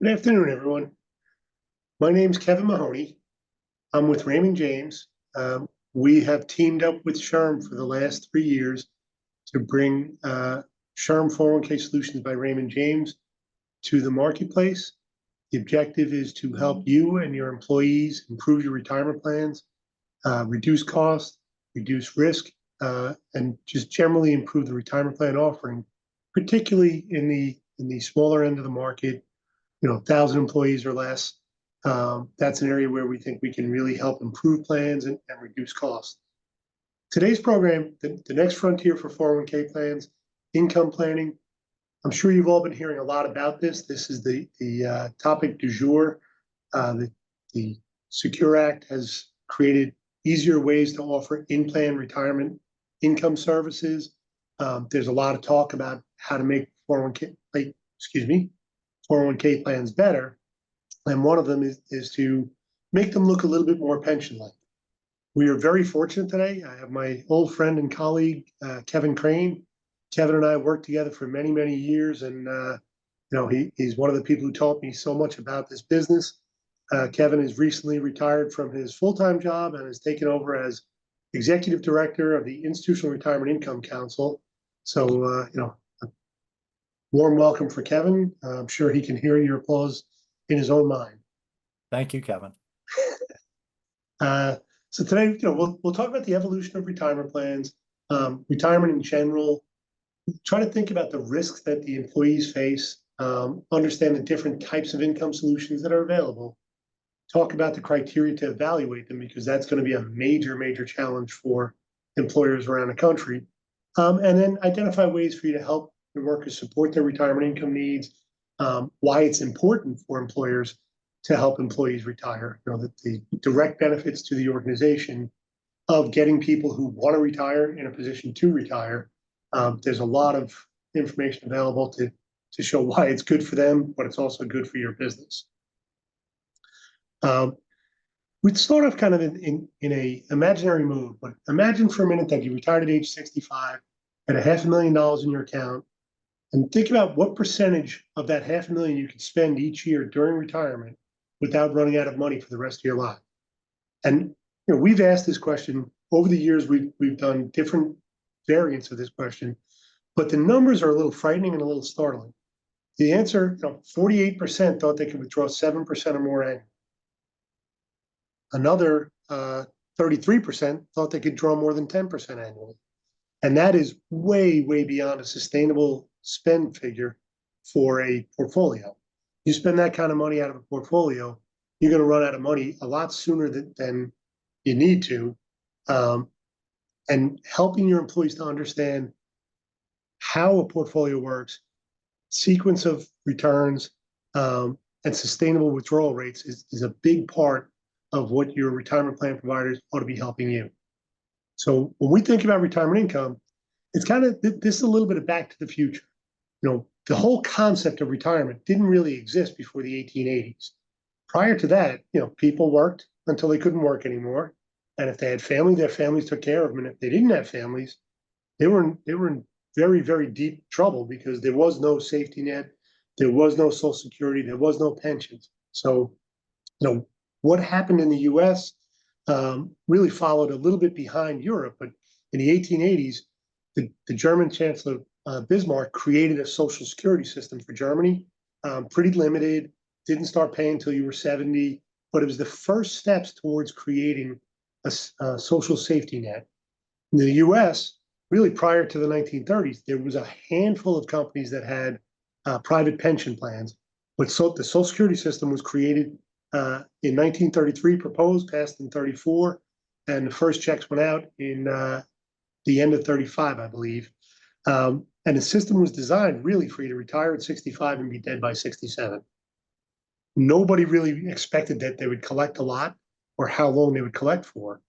Good afternoon, everyone. My name's Kevin Mahoney. I'm with Raymond James. We have teamed up with SHRM for the last 3 years to bring SHRM 401k Solutions by Raymond James to the marketplace. The objective is to help you and your employees improve your retirement plans, reduce costs, reduce risk, and just generally improve the retirement plan offering, particularly in the smaller end of the market, 1,000 employees or less. That's an area where we think we can really help improve plans and reduce costs. Today's program, the next frontier for 401k plans, income planning. I'm sure you've all been hearing a lot about this. This is the topic du jour. The Secure Act has created easier ways to offer in-plan retirement income services. There's a lot of talk about how to make 401k plans better. And one of them is to make them look a little bit more pension-like. We are very fortunate today. I have my old friend and colleague, Kevin Crane. Kevin and I worked together for many, many years. And, he's one of the people who taught me so much about this business. Kevin has recently retired from his full-time job and has taken over as executive director of the Institutional Retirement Income Council. So, warm welcome for Kevin. I'm sure he can hear your applause in his own mind. Thank you, Kevin. So today, we'll talk about the evolution of retirement plans, retirement in general. Try to think about the risks that the employees face, understand the different types of income solutions that are available. Talk about the criteria to evaluate them, because that's going to be a major, major challenge for employers around the country. And then identify ways for you to help your workers support their retirement income needs, why it's important for employers to help employees retire, that the direct benefits to the organization of getting people who want to retire in a position to retire. There's a lot of information available to show why it's good for them, but it's also good for your business. We'd start off kind of in a imaginary move, but imagine for a minute that you retired at age 65, had $500,000 in your account, and think about what percentage of that $500,000 you could spend each year during retirement without running out of money for the rest of your life. And we've asked this question over the years. We've done different variants of this question, but the numbers are a little frightening and a little startling. The answer, 48% thought they could withdraw 7% or more annually. Another 33% thought they could draw more than 10% annually. And that is way, way beyond a sustainable spend figure for a portfolio. You spend that kind of money out of a portfolio, you're going to run out of money a lot sooner than you need to. And helping your employees to understand how a portfolio works, sequence of returns, and sustainable withdrawal rates is a big part of what your retirement plan providers ought to be helping you. So when we think about retirement income, it's kind of, this is a little bit of back to the future. The whole concept of retirement didn't really exist before the 1880s. Prior to that, people worked until they couldn't work anymore. And if they had family, their families took care of them. And if they didn't have families, they were in very, very deep trouble, because there was no safety net, there was no Social Security, there was no pensions. So, what happened in the US really followed a little bit behind Europe. But in the 1880s, the German Chancellor Bismarck created a Social Security system for Germany, pretty limited, didn't start paying until you were 70, but it was the first steps towards creating a social safety net. In the US, really prior to the 1930s, there was a handful of companies that had private pension plans, but the Social Security system was created in 1933, proposed, passed in 34, and the first checks went out in the end of 35, I believe. And the system was designed really for you to retire at 65 and be dead by 67. Nobody really expected that they would collect a lot or how long they would collect for.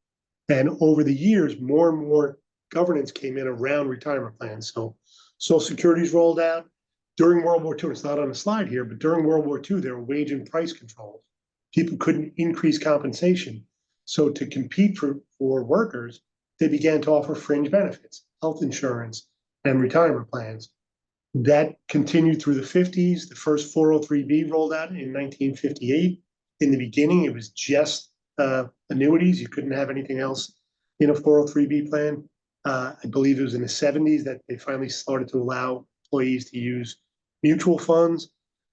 And over the years, more and more governance came in around retirement plans. So Social Security's rolled out. During World War II, it's not on the slide here, but during World War II, there were wage and price controls. People couldn't increase compensation. So to compete for workers, they began to offer fringe benefits, health insurance, and retirement plans. That continued through the 50s. The first 403B rolled out in 1958. In the beginning, it was just annuities. You couldn't have anything else in a 403B plan. I believe it was in the 70s that they finally started to allow employees to use mutual funds.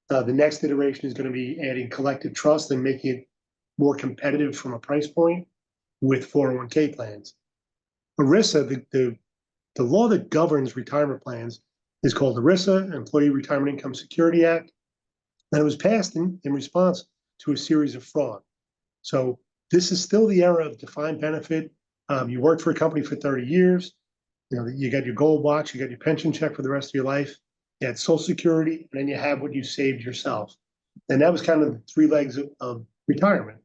The next iteration is going to be adding collective trust and making it more competitive from a price point with 401k plans. ERISA, the law that governs retirement plans, is called ERISA, Employee Retirement Income Security Act, and it was passed in response to a series of fraud. So this is still the era of defined benefit. You worked for a company for 30 years, you got your gold watch, you got your pension check for the rest of your life, you had Social Security, and then you have what you saved yourself. And that was kind of the three legs of retirement.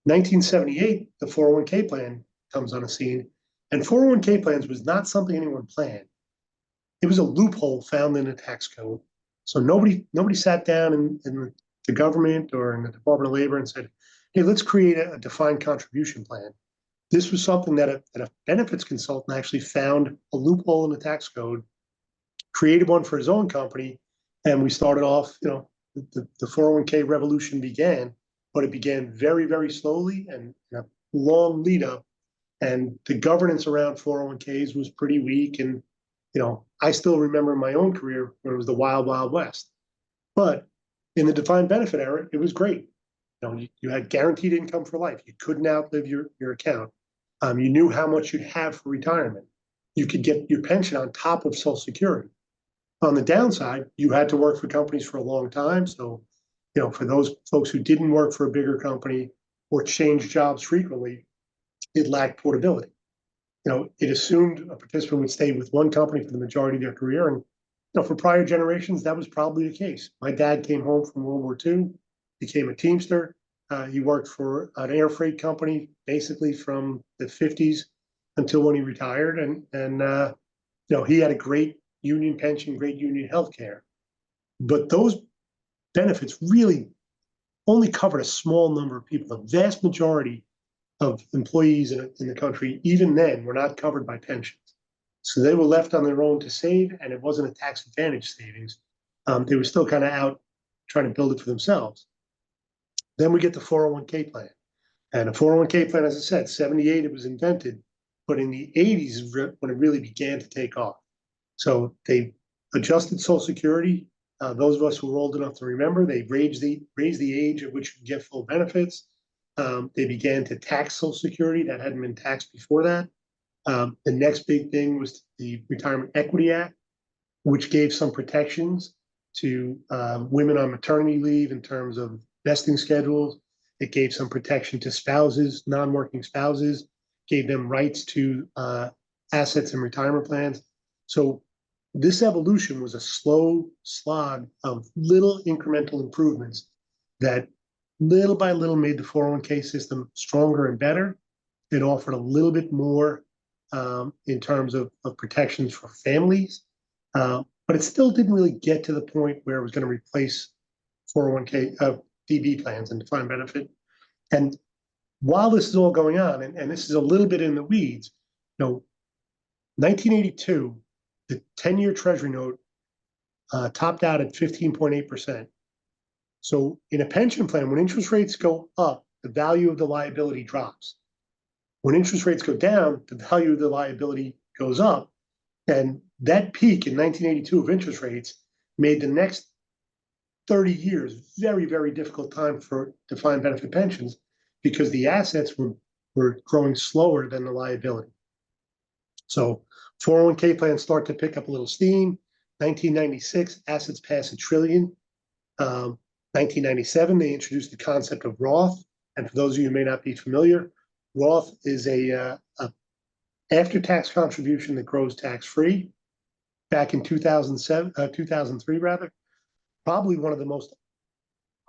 1978, the 401k plan comes on the scene, and 401k plans was not something anyone planned. It was a loophole found in the tax code. So nobody sat down in the government or in the Department of Labor and said, hey, let's create a defined contribution plan. This was something that a benefits consultant actually found a loophole in the tax code, created one for his own company, and we started off, the 401k revolution began, but it began very, very slowly and a long lead up. And the governance around 401ks was pretty weak. And, I still remember my own career when it was the wild, wild west. But in the defined benefit era, it was great. You had guaranteed income for life. You couldn't outlive your account. You knew how much you'd have for retirement. You could get your pension on top of Social Security. On the downside, you had to work for companies for a long time. So, for those folks who didn't work for a bigger company or changed jobs frequently, it lacked portability. It assumed a participant would stay with one company for the majority of their career. And, for prior generations, that was probably the case. My dad came home from World War II, became a Teamster. He worked for an air freight company, basically from the 50s until when he retired. And he had a great union pension, great union health care. But those benefits really only covered a small number of people. The vast majority of employees in the country, even then, were not covered by pensions. So they were left on their own to save, and it wasn't a tax advantage savings. They were still kind of out trying to build it for themselves. Then we get the 401k plan. And a 401k plan, as I said, 78, it was invented, but in the 80s when it really began to take off. So they adjusted Social Security. Those of us who were old enough to remember, they raised the age at which you get full benefits. They began to tax Social Security that hadn't been taxed before that. The next big thing was the Retirement Equity Act, which gave some protections to women on maternity leave in terms of vesting schedules. It gave some protection to spouses, non-working spouses, gave them rights to assets and retirement plans. So this evolution was a slow slog of little incremental improvements that little by little made the 401k system stronger and better. It offered a little bit more in terms of protections for families, but it still didn't really get to the point where it was going to replace 401k DB plans and defined benefit. And while this is all going on, and this is a little bit in the weeds, 1982, the 10-year Treasury note topped out at 15.8%. So in a pension plan, when interest rates go up, the value of the liability drops. When interest rates go down, the value of the liability goes up. And that peak in 1982 of interest rates made the next 30 years very, very difficult time for defined benefit pensions because the assets were growing slower than the liability. So 401k plans start to pick up a little steam. 1996, assets pass $1 trillion. 1997, they introduced the concept of Roth. And for those of you who may not be familiar, Roth is a after-tax contribution that grows tax-free. Back in 2003, probably one of the most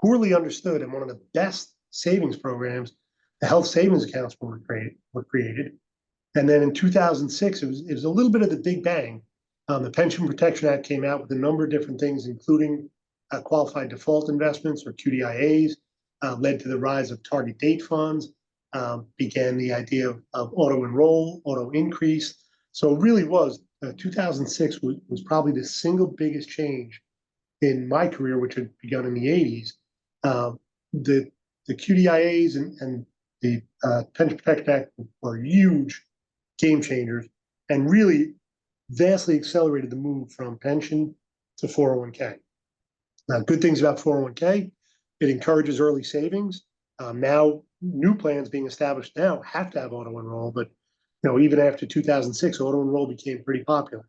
poorly understood and one of the best savings programs. The health savings accounts were created. And then in 2006, it was a little bit of the big bang. The Pension Protection Act came out with a number of different things, including qualified default investments or QDIAs, led to the rise of target date funds, began the idea of auto enroll, auto increase. So it really was 2006 was probably the single biggest change in my career, which had begun in the 80s. Um, the QDIAs and the Pension Protection Act were huge game changers and really vastly accelerated the move from pension to 401k. Now, good things about 401k, it encourages early savings. Now, new plans being established now have to have auto enroll, but even after 2006, auto enroll became pretty popular.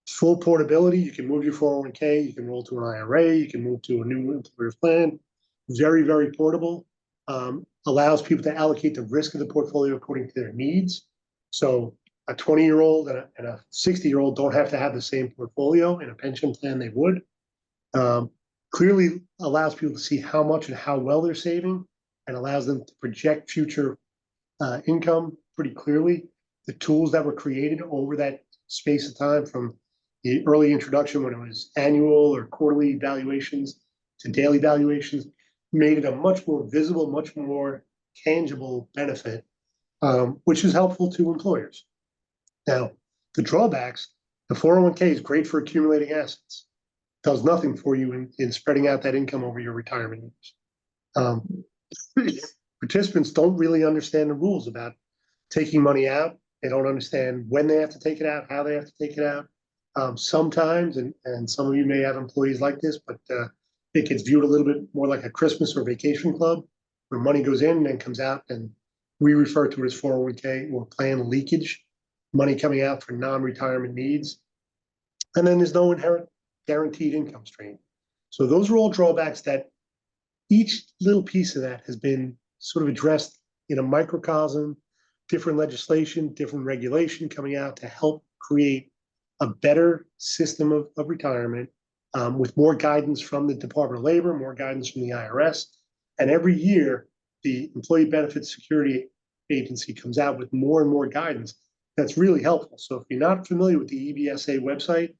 Full portability, you can move your 401k, you can roll to an IRA, you can move to a new employer's plan. Very, very portable. Allows people to allocate the risk of the portfolio according to their needs. So a 20-year-old and a 60-year-old don't have to have the same portfolio in a pension plan they would. Clearly allows people to see how much and how well they're saving and allows them to project future income pretty clearly. The tools that were created over that space of time, from the early introduction when it was annual or quarterly valuations to daily valuations, made it a much more visible, much more tangible benefit, which is helpful to employers. Now, the drawbacks, the 401k is great for accumulating assets, does nothing for you in spreading out that income over your retirement years. Participants don't really understand the rules about taking money out. They don't understand when they have to take it out, how they have to take it out. Sometimes, and some of you may have employees like this, but it gets viewed a little bit more like a Christmas or vacation club where money goes in and then comes out, and we refer to it as 401k or plan leakage, money coming out for non-retirement needs. And then there's no inherent guaranteed income stream. So those are all drawbacks that each little piece of that has been sort of addressed in a microcosm, different legislation, different regulation coming out to help create a better system of retirement, with more guidance from the Department of Labor, more guidance from the IRS. And every year, the Employee Benefits Security Agency comes out with more and more guidance that's really helpful. So if you're not familiar with the EBSA website,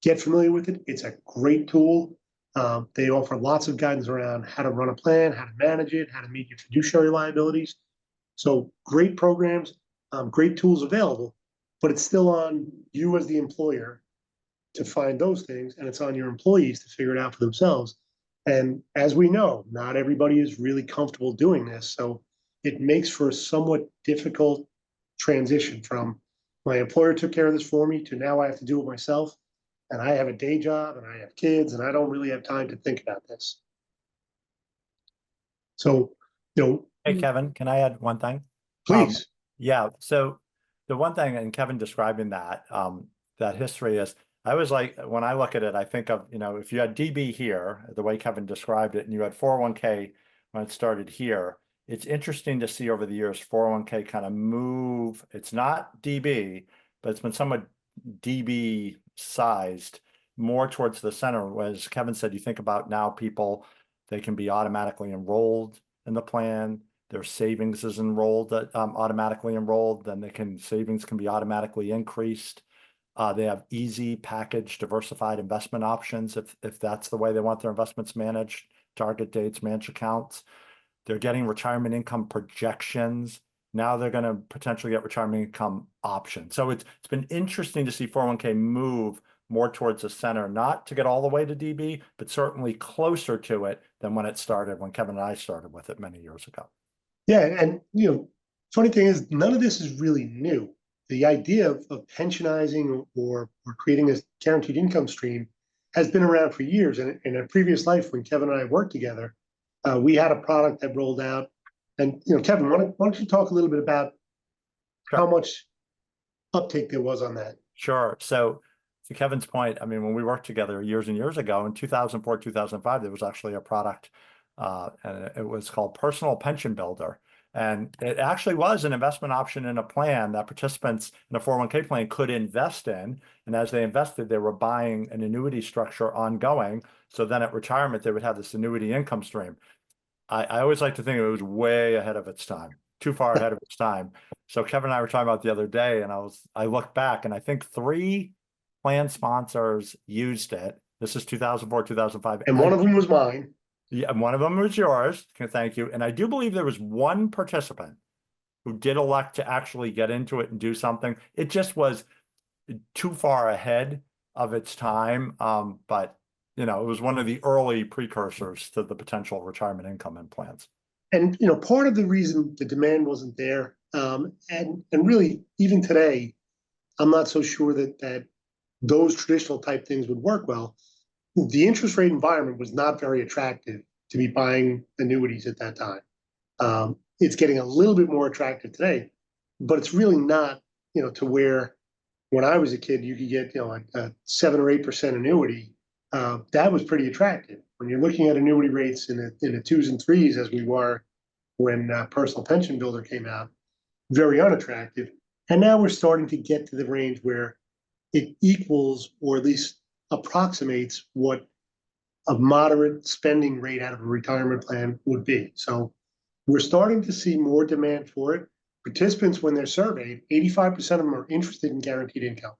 get familiar with it. It's a great tool. They offer lots of guidance around how to run a plan, how to manage it, how to meet your fiduciary liabilities. So great programs, great tools available, but it's still on you as the employer to find those things, and it's on your employees to figure it out for themselves. And as we know, not everybody is really comfortable doing this. So it makes for a somewhat difficult transition from my employer took care of this for me to now I have to do it myself. And I have a day job and I have kids and I don't really have time to think about this. So, Hey, Kevin, can I add one thing? Please. Yeah. So the one thing, and Kevin describing that, that history is, I was like, when I look at it, I think of, if you had DB here, the way Kevin described it, and you had 401k when it started here, it's interesting to see over the years 401k kind of move. It's not DB, but it's been somewhat DB sized more towards the center. As Kevin said, you think about now people, they can be automatically enrolled in the plan. Their savings is enrolled, automatically enrolled, then savings can be automatically increased. They have easy package diversified investment options if that's the way they want their investments managed, target dates, managed accounts. They're getting retirement income projections. Now they're going to potentially get retirement income options. So it's been interesting to see 401k move more towards the center, not to get all the way to DB, but certainly closer to it than when it started, when Kevin and I started with it many years ago. Yeah, and funny thing is, none of this is really new. The idea of pensionizing or creating a guaranteed income stream has been around for years. And in a previous life, when Kevin and I worked together, we had a product that rolled out. And Kevin, why don't you talk a little bit about how much uptake there was on that? Sure. So to Kevin's point, I mean, when we worked together years and years ago, in 2004, 2005, there was actually a product, and it was called Personal Pension Builder. And it actually was an investment option in a plan that participants in a 401k plan could invest in. And as they invested, they were buying an annuity structure ongoing. So then at retirement, they would have this annuity income stream. I always like to think it was way ahead of its time, too far ahead of its time. So Kevin and I were talking about the other day, and I looked back, and I think 3 plan sponsors used it. This is 2004, 2005. And one of them was mine. Yeah, and one of them was yours. Thank you. And I do believe there was one participant who did elect to actually get into it and do something. It just was too far ahead of its time, but it was one of the early precursors to the potential retirement income in plans. And part of the reason the demand wasn't there, and really even today, I'm not so sure that those traditional type things would work well. The interest rate environment was not very attractive to be buying annuities at that time. It's getting a little bit more attractive today, but it's really not, to where when I was a kid, you could get, a 7 or 8% annuity. That was pretty attractive. When you're looking at annuity rates in the 2s and 3s, as we were when Personal Pension Builder came out, very unattractive. And now we're starting to get to the range where it equals, or at least approximates, what a moderate spending rate out of a retirement plan would be. So we're starting to see more demand for it. Participants, when they're surveyed, 85% of them are interested in guaranteed income.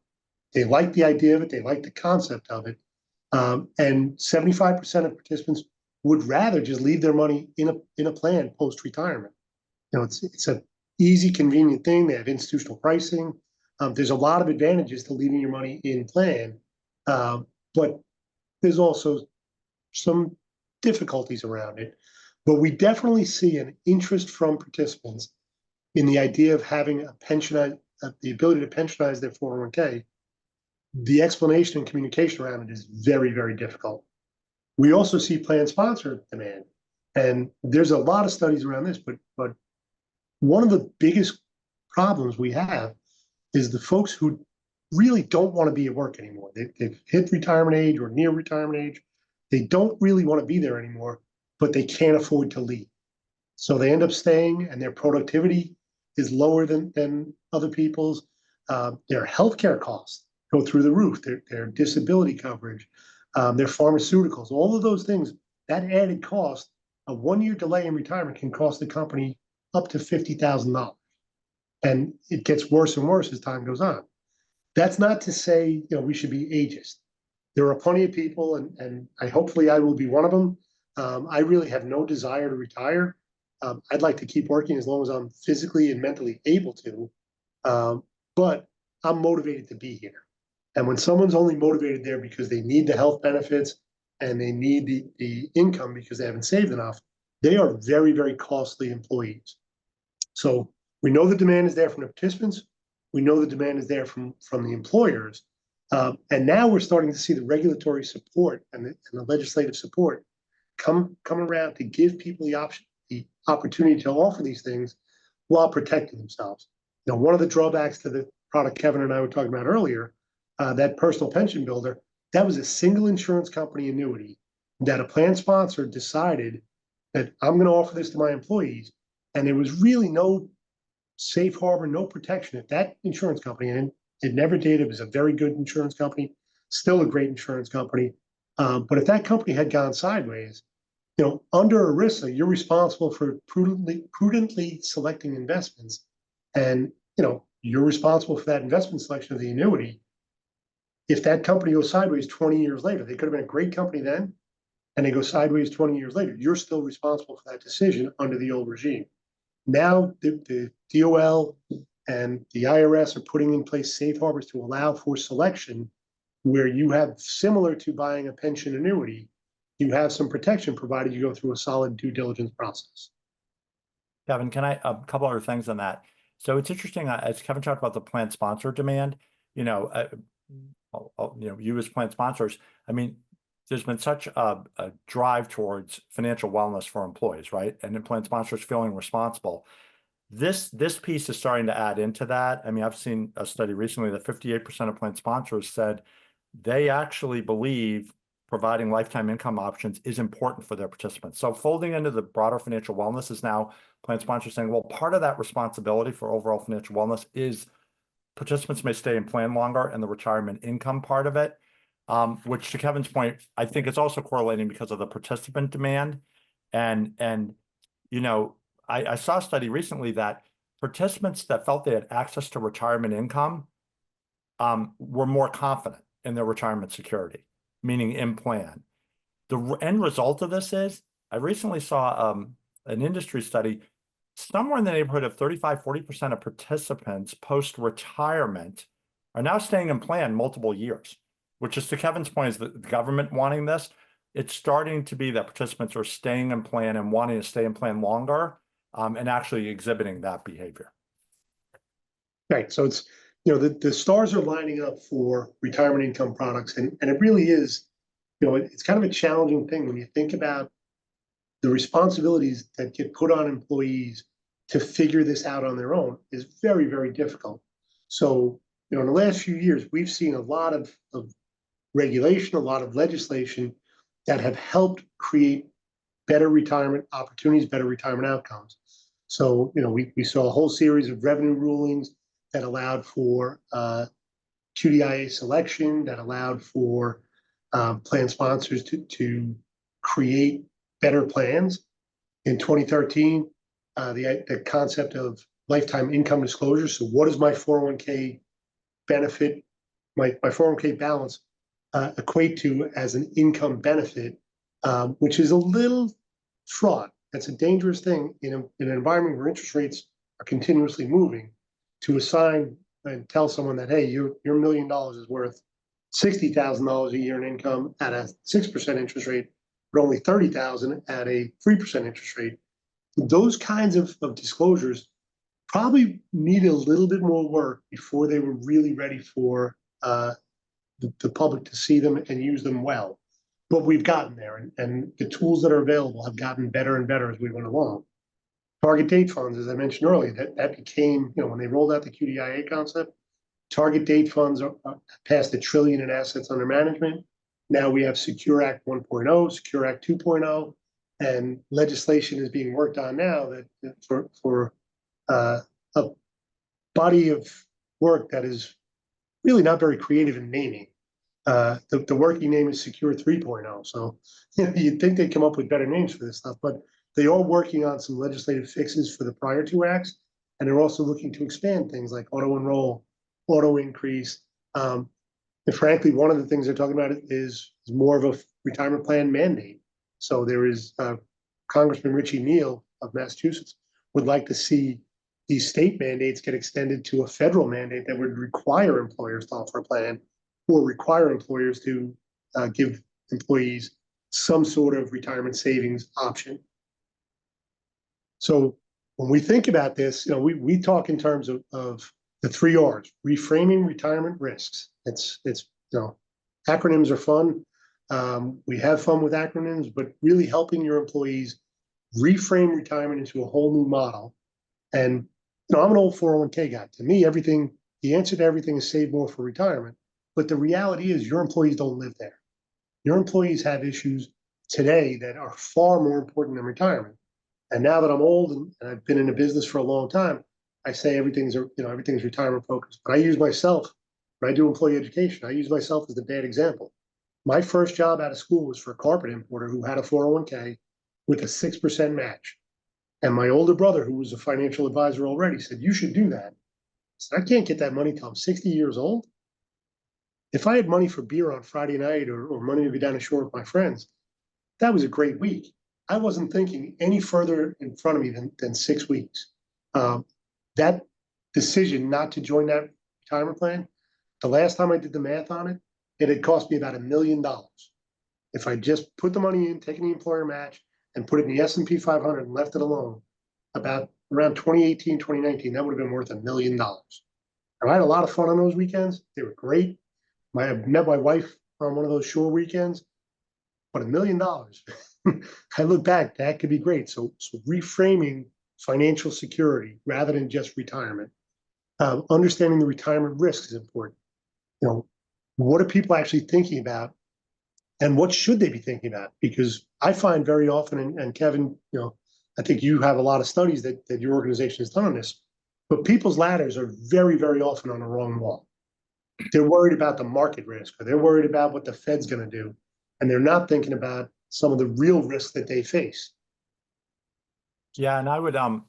They like the idea of it. They like the concept of it. And 75% of participants would rather just leave their money in a plan post-retirement. It's an easy, convenient thing. They have institutional pricing. There's a lot of advantages to leaving your money in plan, but there's also some difficulties around it. But we definitely see an interest from participants in the idea of having a pension, the ability to pensionize their 401k. The explanation and communication around it is very, very difficult. We also see plan sponsor demand, and there's a lot of studies around this, but one of the biggest problems we have is the folks who really don't want to be at work anymore. They've hit retirement age or near retirement age. They don't really want to be there anymore, but they can't afford to leave. So they end up staying, and their productivity is lower than other people's. Their healthcare costs go through the roof, their disability coverage, their pharmaceuticals, all of those things. That added cost, a 1-year delay in retirement can cost the company up to $50,000. And it gets worse and worse as time goes on. That's not to say, we should be ageist. There are plenty of people, and hopefully I will be one of them. I really have no desire to retire. I'd like to keep working as long as I'm physically and mentally able to, but I'm motivated to be here. And when someone's only motivated there because they need the health benefits and they need the income because they haven't saved enough, they are very, very costly employees. So we know the demand is there from the participants. We know the demand is there from the employers. And now we're starting to see the regulatory support and the legislative support come around to give people the opportunity to offer these things while protecting themselves. One of the drawbacks to the product Kevin and I were talking about earlier, that Personal Pension Builder, that was a single insurance company annuity that a plan sponsor decided that I'm going to offer this to my employees. And there was really no safe harbor, no protection at that insurance company. And it never did. It was a very good insurance company, still a great insurance company. But if that company had gone sideways, under ERISA, you're responsible for prudently selecting investments. And, you're responsible for that investment selection of the annuity. If that company goes sideways 20 years later, they could have been a great company then, and they go sideways 20 years later, you're still responsible for that decision under the old regime. Now the DOL and the IRS are putting in place safe harbors to allow for selection, where you have, similar to buying a pension annuity, you have some protection provided you go through a solid due diligence process. Kevin, can I, a couple other things on that? So it's interesting, as Kevin talked about the plan sponsor demand, you as plan sponsors, there's been such a drive towards financial wellness for employees, right? And then plan sponsors feeling responsible. This piece is starting to add into that. I've seen a study recently that 58% of plan sponsors said they actually believe providing lifetime income options is important for their participants. So folding into the broader financial wellness is now plan sponsors saying, well, part of that responsibility for overall financial wellness is participants may stay in plan longer, and the retirement income part of it, which, to Kevin's point, I think it's also correlating because of the participant demand. And I saw a study recently that participants that felt they had access to retirement income were more confident in their retirement security, meaning in plan. The end result of this is, I recently saw an industry study, somewhere in the neighborhood of 35–40% of participants post-retirement are now staying in plan multiple years, which is to Kevin's point, is that the government wanting this. It's starting to be that participants are staying in plan and wanting to stay in plan longer, and actually exhibiting that behavior. Right. So it's, the stars are lining up for retirement income products. And it really is, it's kind of a challenging thing when you think about the responsibilities that get put on employees to figure this out on their own is very, very difficult. So, in the last few years, we've seen a lot of regulation, a lot of legislation that have helped create better retirement opportunities, better retirement outcomes. So, we saw a whole series of revenue rulings that allowed for QDIA selection, that allowed for plan sponsors to create better plans. In 2013, the concept of lifetime income disclosure. So what does my 401k benefit, my 401k balance equate to as an income benefit, which is a little fraught. That's a dangerous thing in an environment where interest rates are continuously moving, to assign and tell someone that, hey, your $1 million is worth $60,000 a year in income at a 6% interest rate, but only $30,000 at a 3% interest rate. Those kinds of disclosures probably need a little bit more work before they were really ready for the public to see them and use them well. But we've gotten there, and the tools that are available have gotten better and better as we went along. Target date funds, as I mentioned earlier, that became, when they rolled out the QDIA concept, target date funds are past $1 trillion in assets under management. Now we have Secure Act 1.0, Secure Act 2.0, and legislation is being worked on now that for a body of work that is really not very creative in naming. The working name is Secure 3.0. So you'd think they'd come up with better names for this stuff, but they are working on some legislative fixes for the prior two acts, and they're also looking to expand things like auto enroll, auto increase. And frankly, one of the things they're talking about is more of a retirement plan mandate. So there is Congressman Richie Neal of Massachusetts would like to see these state mandates get extended to a federal mandate that would require employers to offer a plan, or require employers to give employees some sort of retirement savings option. So when we think about this, we talk in terms of the 3 R's: reframing retirement risks. It's acronyms are fun. We have fun with acronyms, but really helping your employees reframe retirement into a whole new model. And I'm an old 401k guy. To me, the answer to everything is save more for retirement. But the reality is your employees don't live there. Your employees have issues today that are far more important than retirement. And now that I'm old and I've been in the business for a long time, I say everything's retirement focused. But I use myself when I do employee education. I use myself as the bad example. My first job out of school was for a carpet importer who had a 401k with a 6% match. And my older brother, who was a financial advisor already, said, you should do that. I said, I can't get that money till I'm 60 years old. If I had money for beer on Friday night or money to be down the shore with my friends, that was a great week. I wasn't thinking any further in front of me than 6 weeks. That decision not to join that retirement plan, the last time I did the math on it, it had cost me about $1 million. If I just put the money in, taken the employer match, and put it in the S&P 500 and left it alone, around 2018, 2019, that would have been worth $1 million. And I had a lot of fun on those weekends. They were great. I met my wife on one of those shore weekends, but $1 million. I look back, that could be great. So reframing financial security rather than just retirement. Understanding the retirement risks is important. What are people actually thinking about, and what should they be thinking about? Because I find very often, and Kevin, I think you have a lot of studies that your organization has done on this, but people's ladders are very, very often on the wrong wall. They're worried about the market risk, or they're worried about what the Fed's going to do, and they're not thinking about some of the real risks that they face. Yeah, and I would the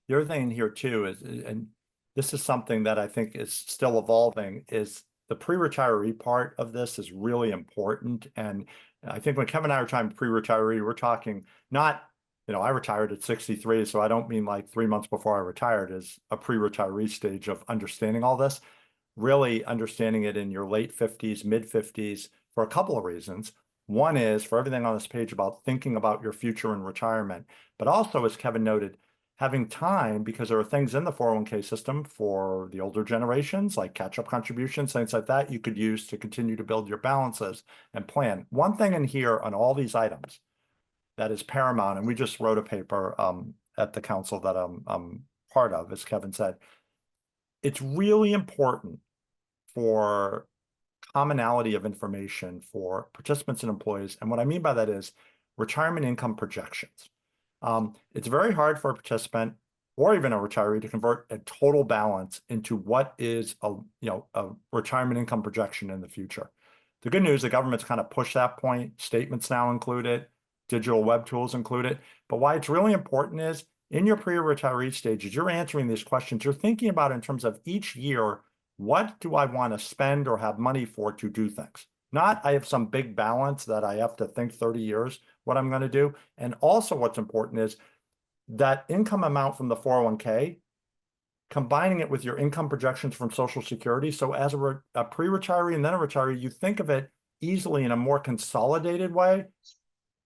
other thing here too is, and this is something that I think is still evolving, is the pre-retiree part of this is really important. And I think when Kevin and I are talking pre-retiree, we're talking not, I retired at 63, so I don't mean like 3 months before I retired is a pre-retiree stage of understanding all this. really understanding it in your late 50s, mid 50s for a couple of reasons. One is for everything on this page about thinking about your future in retirement, but also, as Kevin noted, having time because there are things in the 401k system for the older generations, like catch-up contributions, things like that you could use to continue to build your balances and plan. One thing in here on all these items that is paramount, and we just wrote a paper at the council that I'm part of, as Kevin said, it's really important for commonality of information for participants and employees. And what I mean by that is retirement income projections. It's very hard for a participant or even a retiree to convert a total balance into what is a retirement income projection in the future. The good news, the government's kind of pushed that point. Statements now include it, digital web tools include it. But why it's really important is in your pre-retiree stages, you're answering these questions. You're thinking about in terms of each year, what do I want to spend or have money for to do things? Not I have some big balance that I have to think 30 years what I'm going to do. And also what's important is that income amount from the 401k, combining it with your income projections from Social Security. So as a pre-retiree and then a retiree, you think of it easily in a more consolidated way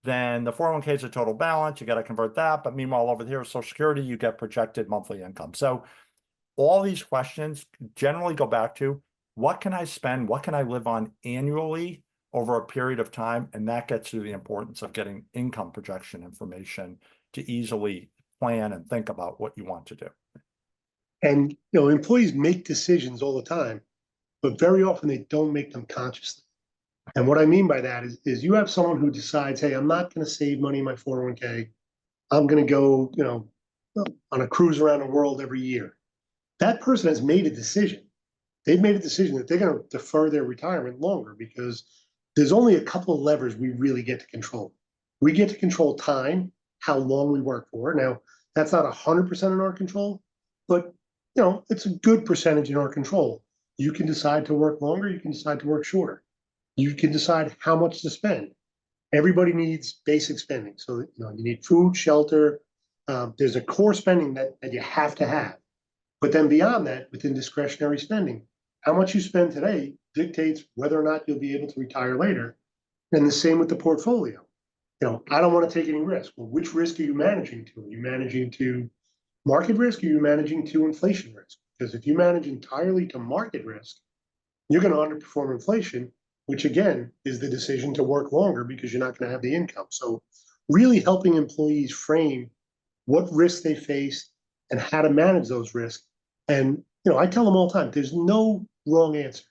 than the 401k is a total balance. You got to convert that. But meanwhile, over here, Social Security, you get projected monthly income. So all these questions generally go back to what can I spend? What can I live on annually over a period of time? And that gets to the importance of getting income projection information to easily plan and think about what you want to do. And employees make decisions all the time, but very often they don't make them consciously. And what I mean by that is you have someone who decides, hey, I'm not going to save money in my 401k. I'm going to go, on a cruise around the world every year. That person has made a decision. They've made a decision that they're going to defer their retirement longer because there's only a couple of levers we really get to control. We get to control time, how long we work for. Now, that's not 100% in our control, but it's a good percentage in our control. You can decide to work longer. You can decide to work shorter. You can decide how much to spend. Everybody needs basic spending. So, you need food, shelter. There's a core spending that you have to have. But then beyond that, within discretionary spending, how much you spend today dictates whether or not you'll be able to retire later. And the same with the portfolio. I don't want to take any risk. Well, which risk are you managing to? Are you managing to market risk? Or are you managing to inflation risk? Because if you manage entirely to market risk, you're going to underperform inflation, which again is the decision to work longer because you're not going to have the income. So really helping employees frame what risks they face and how to manage those risks. And I tell them all the time, there's no wrong answer,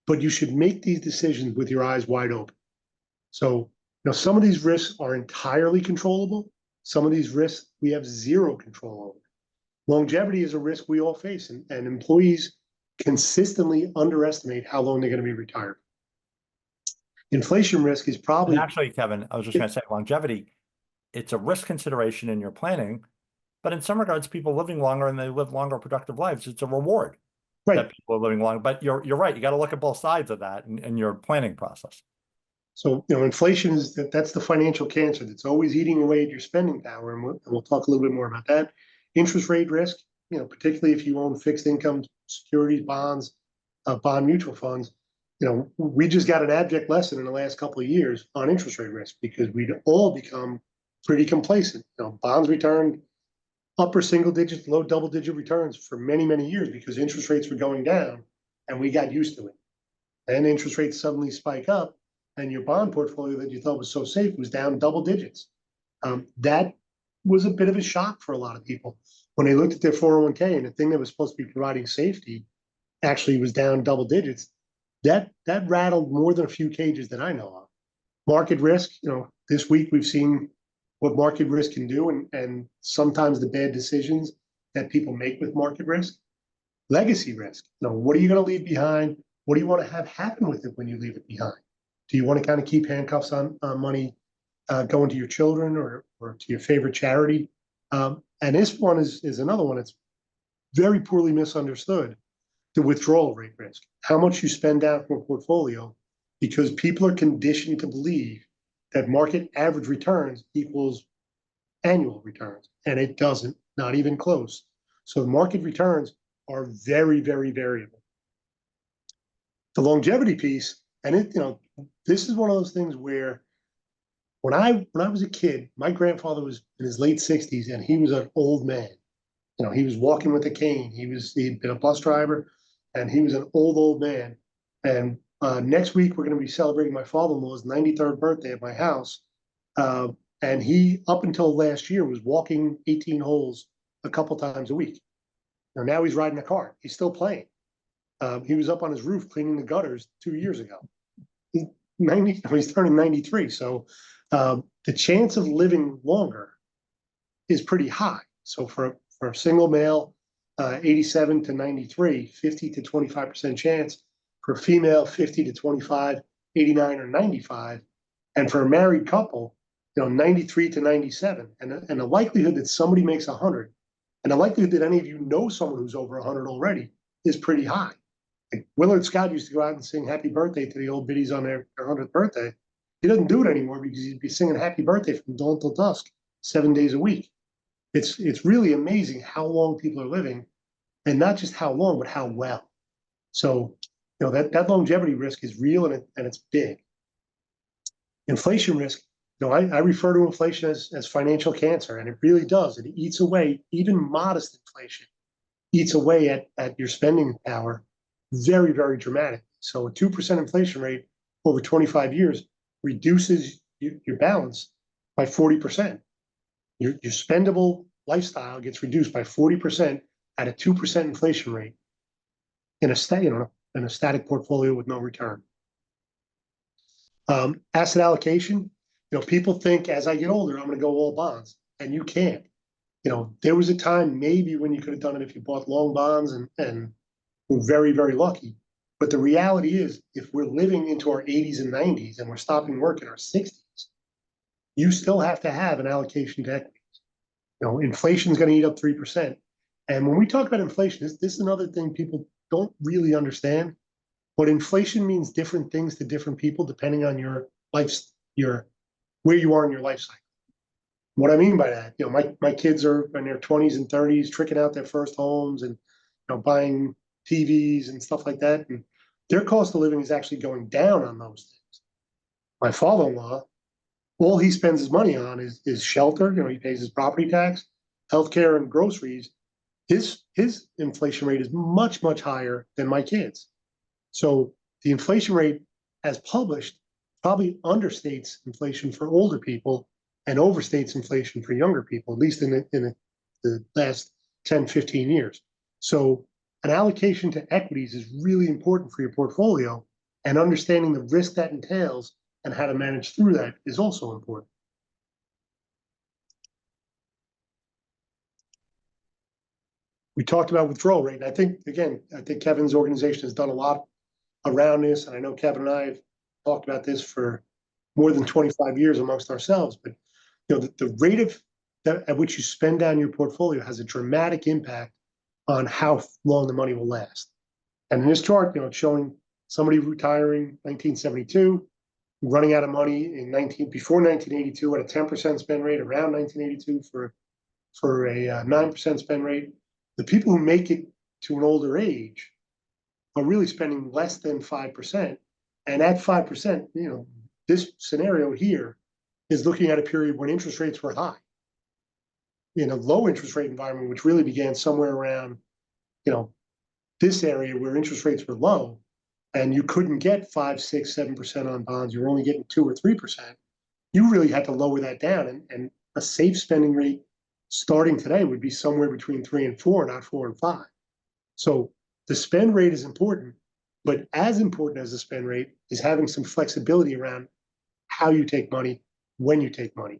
but you should make these decisions with your eyes wide open. So some of these risks are entirely controllable. Some of these risks we have zero control over. Longevity is a risk we all face, and employees consistently underestimate how long they're going to be retired. Inflation risk is probably... And actually, Kevin, I was just going to say longevity, it's a risk consideration in your planning, but in some regards, people living longer and they live longer productive lives, it's a reward that people are living longer. But you're right, you got to look at both sides of that in your planning process. So, inflation that's the financial cancer that's always eating away at your spending power. And we'll talk a little bit more about that. Interest rate risk, particularly if you own fixed income securities, bonds, bond mutual funds. We just got an abject lesson in the last couple of years on interest rate risk because we'd all become pretty complacent. Bonds returned upper single digits, low double digit returns for many, many years because interest rates were going down and we got used to it. And interest rates suddenly spike up and your bond portfolio that you thought was so safe was down double digits. That was a bit of a shock for a lot of people when they looked at their 401k and the thing that was supposed to be providing safety actually was down double digits. That rattled more than a few cages that I know of. Market risk, this week we've seen what market risk can do and sometimes the bad decisions that people make with market risk. Legacy risk, what are you going to leave behind? What do you want to have happen with it when you leave it behind? Do you want to kind of keep handcuffs on money going to your children or to your favorite charity? And this one is another one that's very poorly misunderstood, the withdrawal rate risk. How much you spend down from a portfolio because people are conditioned to believe that market average returns equals annual returns, and it doesn't, not even close. So market returns are very, very variable. the longevity piece, and this is one of those things where when I was a kid, my grandfather was in his late 60s and he was an old man. He was walking with a cane. He'd been a bus driver, and he was an old man. And next week we're going to be celebrating my father-in-law's 93rd birthday at my house. And he, up until last year, was walking 18 holes a couple times a week. Now he's riding a cart. He's still playing. He was up on his roof cleaning the gutters 2 years ago. He's turning 93. So the chance of living longer is pretty high. So for a single male, 87 to 93, 50 to 25% chance. For a female, 50 to 25, 89 or 95. And for a married couple, 93 to 97. And the likelihood that somebody makes 100, and the likelihood that any of you know someone who's over 100 already, is pretty high. Like Willard Scott used to go out and sing happy birthday to the old biddies on their 100th birthday. He doesn't do it anymore because he'd be singing happy birthday from dawn till dusk, 7 days a week. It's really amazing how long people are living, and not just how long, but how well. So, that longevity risk is real, and it's big. Inflation risk, I refer to inflation as financial cancer, and it really does. It eats away, even modest inflation eats away at your spending power very, very dramatically. So a 2% inflation rate over 25 years reduces your balance by 40%. Your spendable lifestyle gets reduced by 40% at a 2% inflation rate in a static portfolio with no return. Asset allocation, people think as I get older, I'm going to go all bonds, and you can't. There was a time maybe when you could have done it if you bought long bonds and were very, very lucky. But the reality is, if we're living into our 80s and 90s and we're stopping work in our 60s, you still have to have an allocation to equities. Inflation is going to eat up 3%. And when we talk about inflation, this is another thing people don't really understand. But inflation means different things to different people depending on your where you are in your life cycle. What I mean by that, my kids are in their 20s and 30s, tricking out their first homes and buying TVs and stuff like that. And their cost of living is actually going down on those things. My father-in-law, all he spends his money on is shelter. He pays his property tax, healthcare, and groceries. His inflation rate is much, much higher than my kids. So the inflation rate, as published, probably understates inflation for older people and overstates inflation for younger people, at least in the last 10, 15 years. So an allocation to equities is really important for your portfolio, and understanding the risk that entails and how to manage through that is also important. We talked about withdrawal rate, and I think Kevin's organization has done a lot around this, and I know Kevin and I have talked about this for more than 25 years amongst ourselves, but the rate at which you spend down your portfolio has a dramatic impact on how long the money will last. And in this chart, it's showing somebody retiring 1972, running out of money before 1982 at a 10% spend rate, around 1982 for a 9% spend rate. The people who make it to an older age are really spending less than 5%. And at 5%, this scenario here is looking at a period when interest rates were high. In a low interest rate environment, which really began somewhere around, this area where interest rates were low, and you couldn't get 5, 6, 7% on bonds, you were only getting 2 or 3%. You really had to lower that down, and a safe spending rate starting today would be somewhere between 3 and 4, not 4 and 5. So the spend rate is important, but as important as the spend rate is having some flexibility around how you take money, when you take money.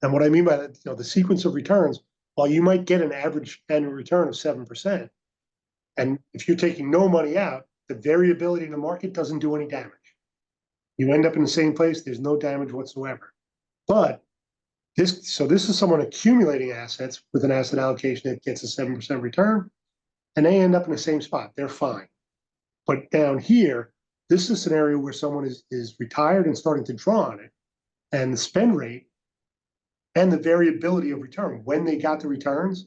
And what I mean by that, the sequence of returns, while you might get an average annual return of 7%, and if you're taking no money out, the variability in the market doesn't do any damage. You end up in the same place, there's no damage whatsoever. But this is someone accumulating assets with an asset allocation that gets a 7% return, and they end up in the same spot. They're fine. But down here, this is a scenario where someone is retired and starting to draw on it, and the spend rate and the variability of return when they got the returns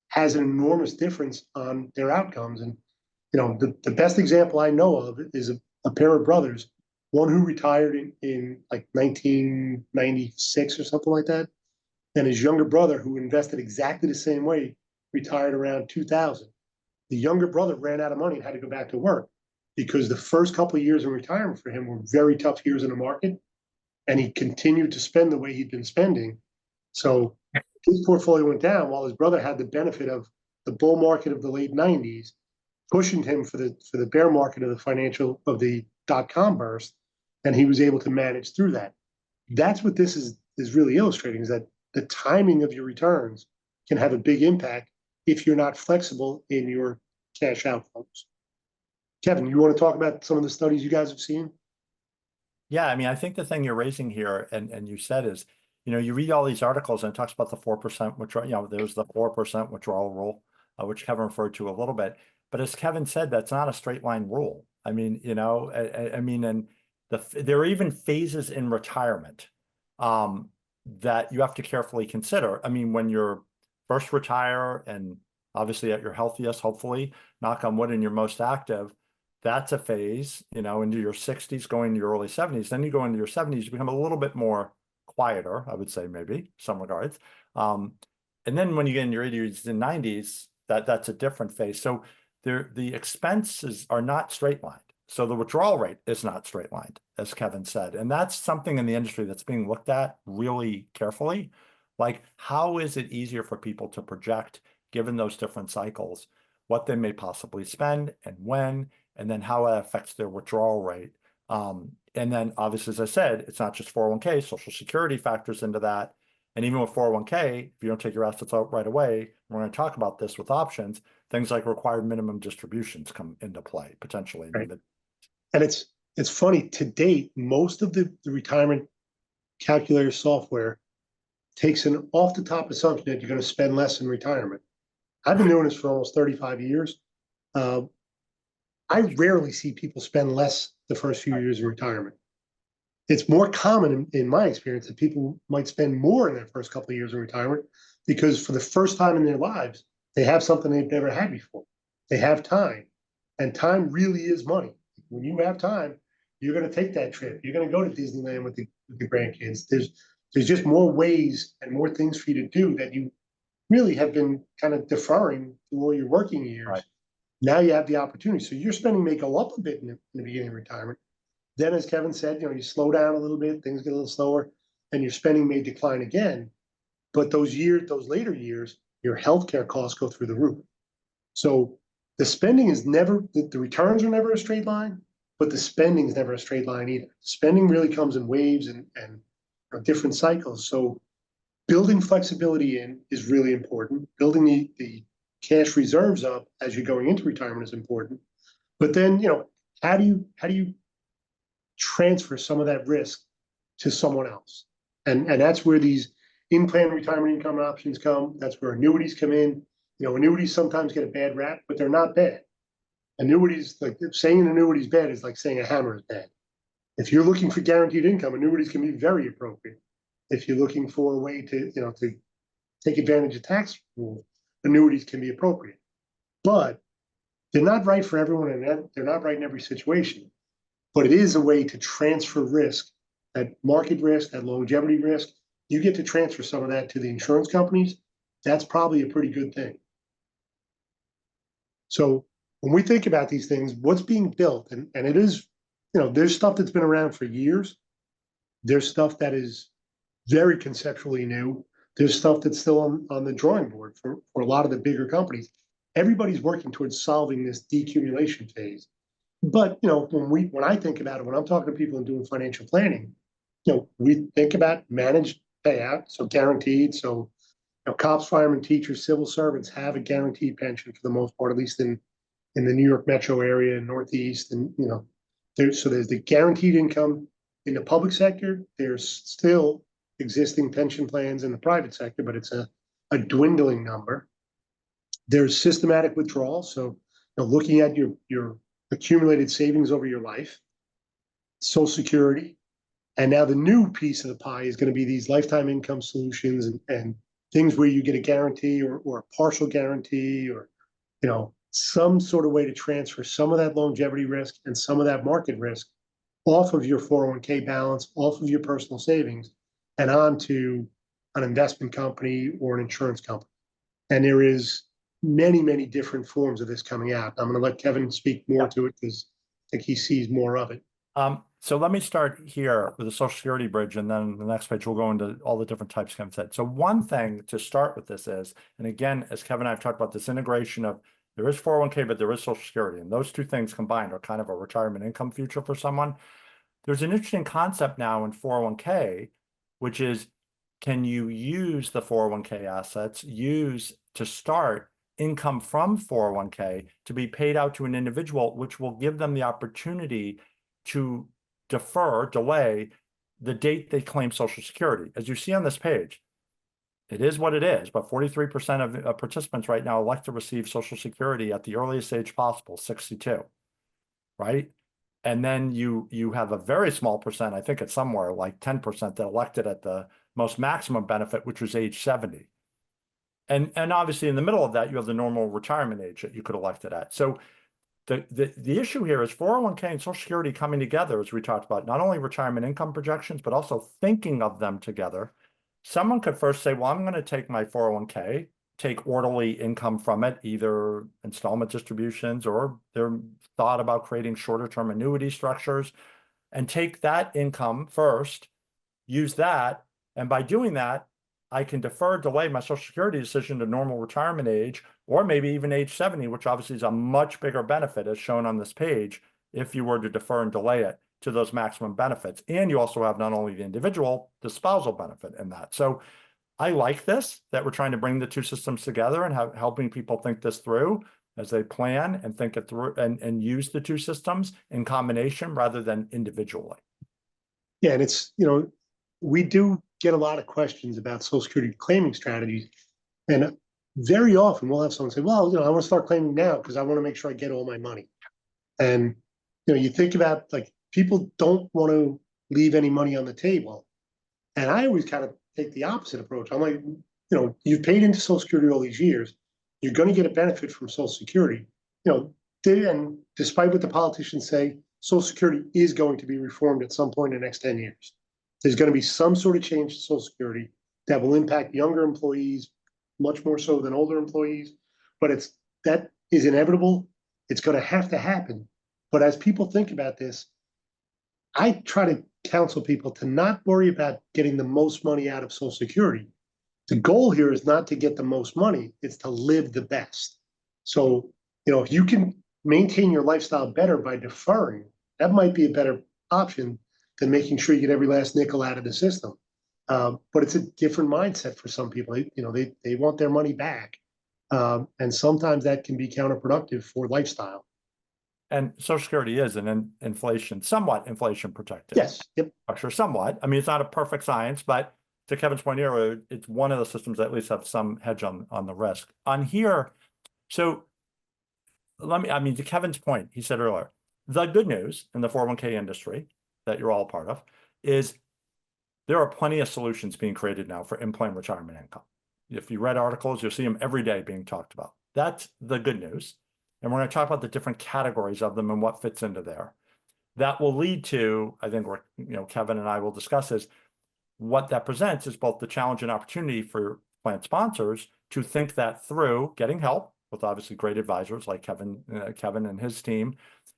has an enormous difference on their outcomes. And The best example I know of is a pair of brothers, one who retired in like 1996 or something like that, and his younger brother, who invested exactly the same way, retired around 2000. The younger brother ran out of money and had to go back to work because the first couple of years in retirement for him were very tough years in the market, and he continued to spend the way he'd been spending. So his portfolio went down while his brother had the benefit of the bull market of the late 90s, pushing him for the bear market of the dot-com burst, and he was able to manage through that. That's what this is really illustrating, is that the timing of your returns can have a big impact if you're not flexible in your cash outflows. Kevin, you want to talk about some of the studies you guys have seen? Yeah, I mean, I think the thing you're raising here, and you said is, you read all these articles and it talks about the 4% withdrawal, there's the 4% withdrawal rule, which Kevin referred to a little bit. But as Kevin said, that's not a straight line rule. I mean, I mean, and there are even phases in retirement that you have to carefully consider. I mean, when you're first retire and obviously at your healthiest, hopefully, knock on wood, and you're most active, that's a phase, into your 60s, going to your early 70s. Then you go into your 70s, you become a little bit more quieter, I would say, maybe some regards. And then when you get in your 80s and 90s, that's a different phase. So the expenses are not straight lined. So the withdrawal rate is not straight lined, as Kevin said. And that's something in the industry that's being looked at really carefully. Like, how is it easier for people to project, given those different cycles, what they may possibly spend and when, and then how it affects their withdrawal rate. And then obviously, as I said, it's not just 401k, Social Security factors into that. And even with 401k, if you don't take your assets out right away, we're going to talk about this with options, things like required minimum distributions come into play potentially. Right. And it's funny, to date, most of the retirement calculator software takes an off the top assumption that you're going to spend less in retirement. I've been doing this for almost 35 years. I rarely see people spend less the first few years of retirement. It's more common in my experience that people might spend more in their first couple of years of retirement because for the first time in their lives, they have something they've never had before. They have time, and time really is money. When you have time, you're going to take that trip. You're going to go to Disneyland with the grandkids. There's just more ways and more things for you to do that you really have been kind of deferring through all your working years. Right. Now you have the opportunity. So your spending may go up a bit in the beginning of retirement. Then, as Kevin said, you slow down a little bit, things get a little slower, and your spending may decline again. But those later years, your healthcare costs go through the roof. So the spending is never, the returns are never a straight line, but the spending is never a straight line either. Spending really comes in waves and different cycles. So building flexibility in is really important. Building the cash reserves up as you're going into retirement is important. But then, how do you transfer some of that risk to someone else? And that's where these in-plan retirement income options come. That's where annuities come in. Annuities sometimes get a bad rap, but they're not bad. Annuities, like saying an annuity is bad is like saying a hammer is bad. If you're looking for guaranteed income, annuities can be very appropriate. If you're looking for a way to take advantage of tax rules, annuities can be appropriate. But they're not right for everyone, and they're not right in every situation. But it is a way to transfer risk, that market risk, that longevity risk. You get to transfer some of that to the insurance companies. That's probably a pretty good thing. So when we think about these things, what's being built, and it is, there's stuff that's been around for years. There's stuff that is very conceptually new. There's stuff that's still on the drawing board for a lot of the bigger companies. Everybody's working towards solving this decumulation phase. But when I think about it, when I'm talking to people and doing financial planning, we think about managed payout, so guaranteed. So cops, firemen, teachers, civil servants have a guaranteed pension for the most part, at least in the New York metro area and Northeast. And there's the guaranteed income in the public sector. There's still existing pension plans in the private sector, but it's a dwindling number. There's systematic withdrawal, so looking at your accumulated savings over your life, Social Security, and now the new piece of the pie is going to be these lifetime income solutions and things where you get a guarantee or a partial guarantee, or some sort of way to transfer some of that longevity risk and some of that market risk off of your 401k balance, off of your personal savings, and onto an investment company or an insurance company. And there is many, many different forms of this coming out. I'm going to let Kevin speak more to it because I think he sees more of it. So let me start here with the Social Security bridge, and then the next page we'll go into all the different types Kevin said. So one thing to start with this is, and again, as Kevin and I have talked about, this integration of there is 401k, but there is Social Security, and those two things combined are kind of a retirement income future for someone. There's an interesting concept now in 401k, which is, can you use the 401k assets, use to start income from 401k to be paid out to an individual, which will give them the opportunity to delay the date they claim Social Security. As you see on this page, it is what it is, but 43% of participants right now elect to receive Social Security at the earliest age possible, 62, right? And then you have a very small percent, I think it's somewhere like 10% that elected at the most maximum benefit, which was age 70. And obviously in the middle of that, you have the normal retirement age that you could elect it at. So the issue here is 401k and Social Security coming together, as we talked about, not only retirement income projections, but also thinking of them together. Someone could first say, well, I'm going to take my 401k, take orderly income from it, either installment distributions, or they're thought about creating shorter term annuity structures, and take that income first, use that. And by doing that, I can delay my Social Security decision to normal retirement age, or maybe even age 70, which obviously is a much bigger benefit as shown on this page, if you were to defer and delay it to those maximum benefits. And you also have not only the individual, the spousal benefit in that. So I like this, that we're trying to bring the two systems together and helping people think this through as they plan and think it through and use the two systems in combination rather than individually. Yeah, and it's, we do get a lot of questions about Social Security claiming strategies. And very often we'll have someone say, well, I want to start claiming now because I want to make sure I get all my money. And, you think about, like, people don't want to leave any money on the table. And I always kind of take the opposite approach. I'm like, you've paid into Social Security all these years. You're going to get a benefit from Social Security. And despite what the politicians say, Social Security is going to be reformed at some point in the next 10 years. There's going to be some sort of change to Social Security that will impact younger employees much more so than older employees. But that is inevitable. It's going to have to happen. But as people think about this, I try to counsel people to not worry about getting the most money out of Social Security. The goal here is not to get the most money, it's to live the best. So, if you can maintain your lifestyle better by deferring, that might be a better option than making sure you get every last nickel out of the system. But it's a different mindset for some people. They want their money back. And sometimes that can be counterproductive for lifestyle. And Social Security is an somewhat inflation protected. Yes. Yep. Structure, somewhat. I mean, it's not a perfect science, but to Kevin's point here, it's one of the systems that at least have some hedge on the risk. On here, so to Kevin's point, he said earlier, the good news in the 401k industry that you're all part of is there are plenty of solutions being created now for in-plan retirement income. If you read articles, you'll see them every day being talked about. That's the good news. And we're going to talk about the different categories of them and what fits into there. That will lead to, I think, Kevin and I will discuss is what that presents is both the challenge and opportunity for plan sponsors to think that through, getting help with obviously great advisors like Kevin and his team,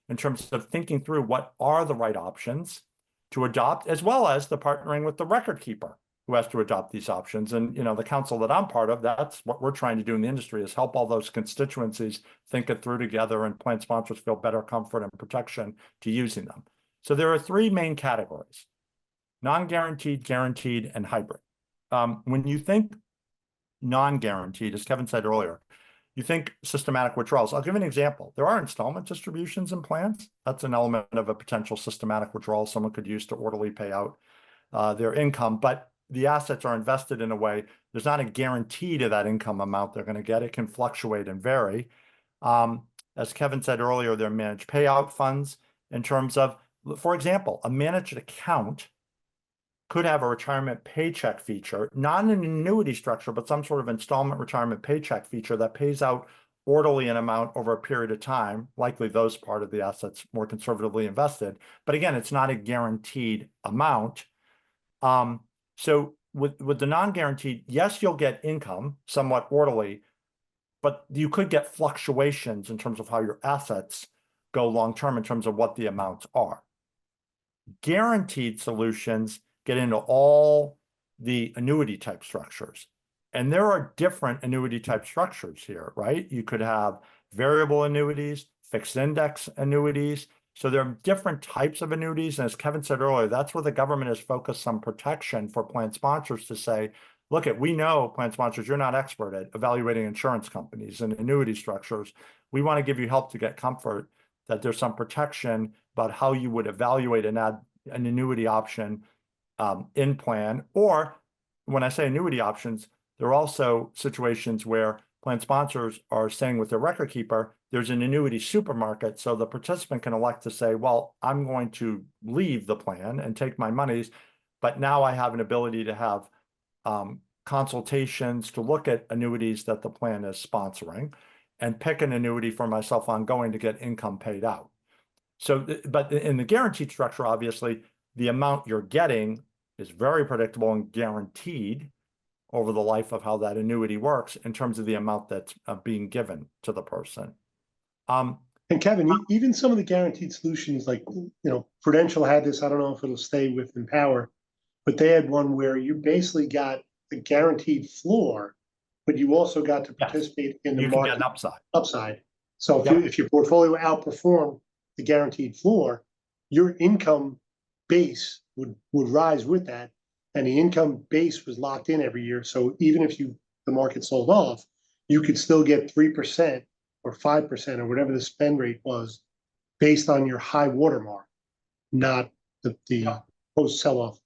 in terms of thinking through what are the right options to adopt, as well as the partnering with the record keeper who has to adopt these options. And, the council that I'm part of, that's what we're trying to do in the industry, is help all those constituencies think it through together and plan sponsors feel better comfort and protection to using them. So there are three main categories: non-guaranteed, guaranteed, and hybrid. When you think non-guaranteed, as Kevin said earlier, you think systematic withdrawals. I'll give an example. There are installment distributions in plans. That's an element of a potential systematic withdrawal someone could use to orderly pay out their income, but the assets are invested in a way, there's not a guarantee to that income amount they're going to get. It can fluctuate and vary. As Kevin said earlier, they're managed payout funds in terms of, for example, a managed account could have a retirement paycheck feature, not an annuity structure, but some sort of installment retirement paycheck feature that pays out orderly an amount over a period of time, likely those part of the assets more conservatively invested. But again, it's not a guaranteed amount. So with the non-guaranteed, yes, you'll get income somewhat orderly, but you could get fluctuations in terms of how your assets go long-term in terms of what the amounts are. Guaranteed solutions get into all the annuity type structures. And there are different annuity type structures here, right? You could have variable annuities, fixed index annuities. So there are different types of annuities. And as Kevin said earlier, that's where the government is focused on protection for plan sponsors to say, look, we know, plan sponsors, you're not expert at evaluating insurance companies and annuity structures. We want to give you help to get comfort that there's some protection about how you would evaluate an annuity option in plan. Or when I say annuity options, there are also situations where plan sponsors are saying with their record keeper, there's an annuity supermarket. So the participant can elect to say, well, I'm going to leave the plan and take my monies, but now I have an ability to have consultations to look at annuities that the plan is sponsoring and pick an annuity for myself ongoing to get income paid out. So, but in the guaranteed structure, obviously, the amount you're getting is very predictable and guaranteed over the life of how that annuity works in terms of the amount that's being given to the person. And Kevin, even some of the guaranteed solutions, like, Prudential had this, I don't know if it'll stay with Empower, but they had one where you basically got a guaranteed floor, but you also got to participate in the market get an upside. So if your portfolio outperformed the guaranteed floor, your income base would rise with that. And the income base was locked in every year. So even if the market sold off, you could still get 3% or 5% or whatever the spend rate was based on your high watermark, not the post sell-off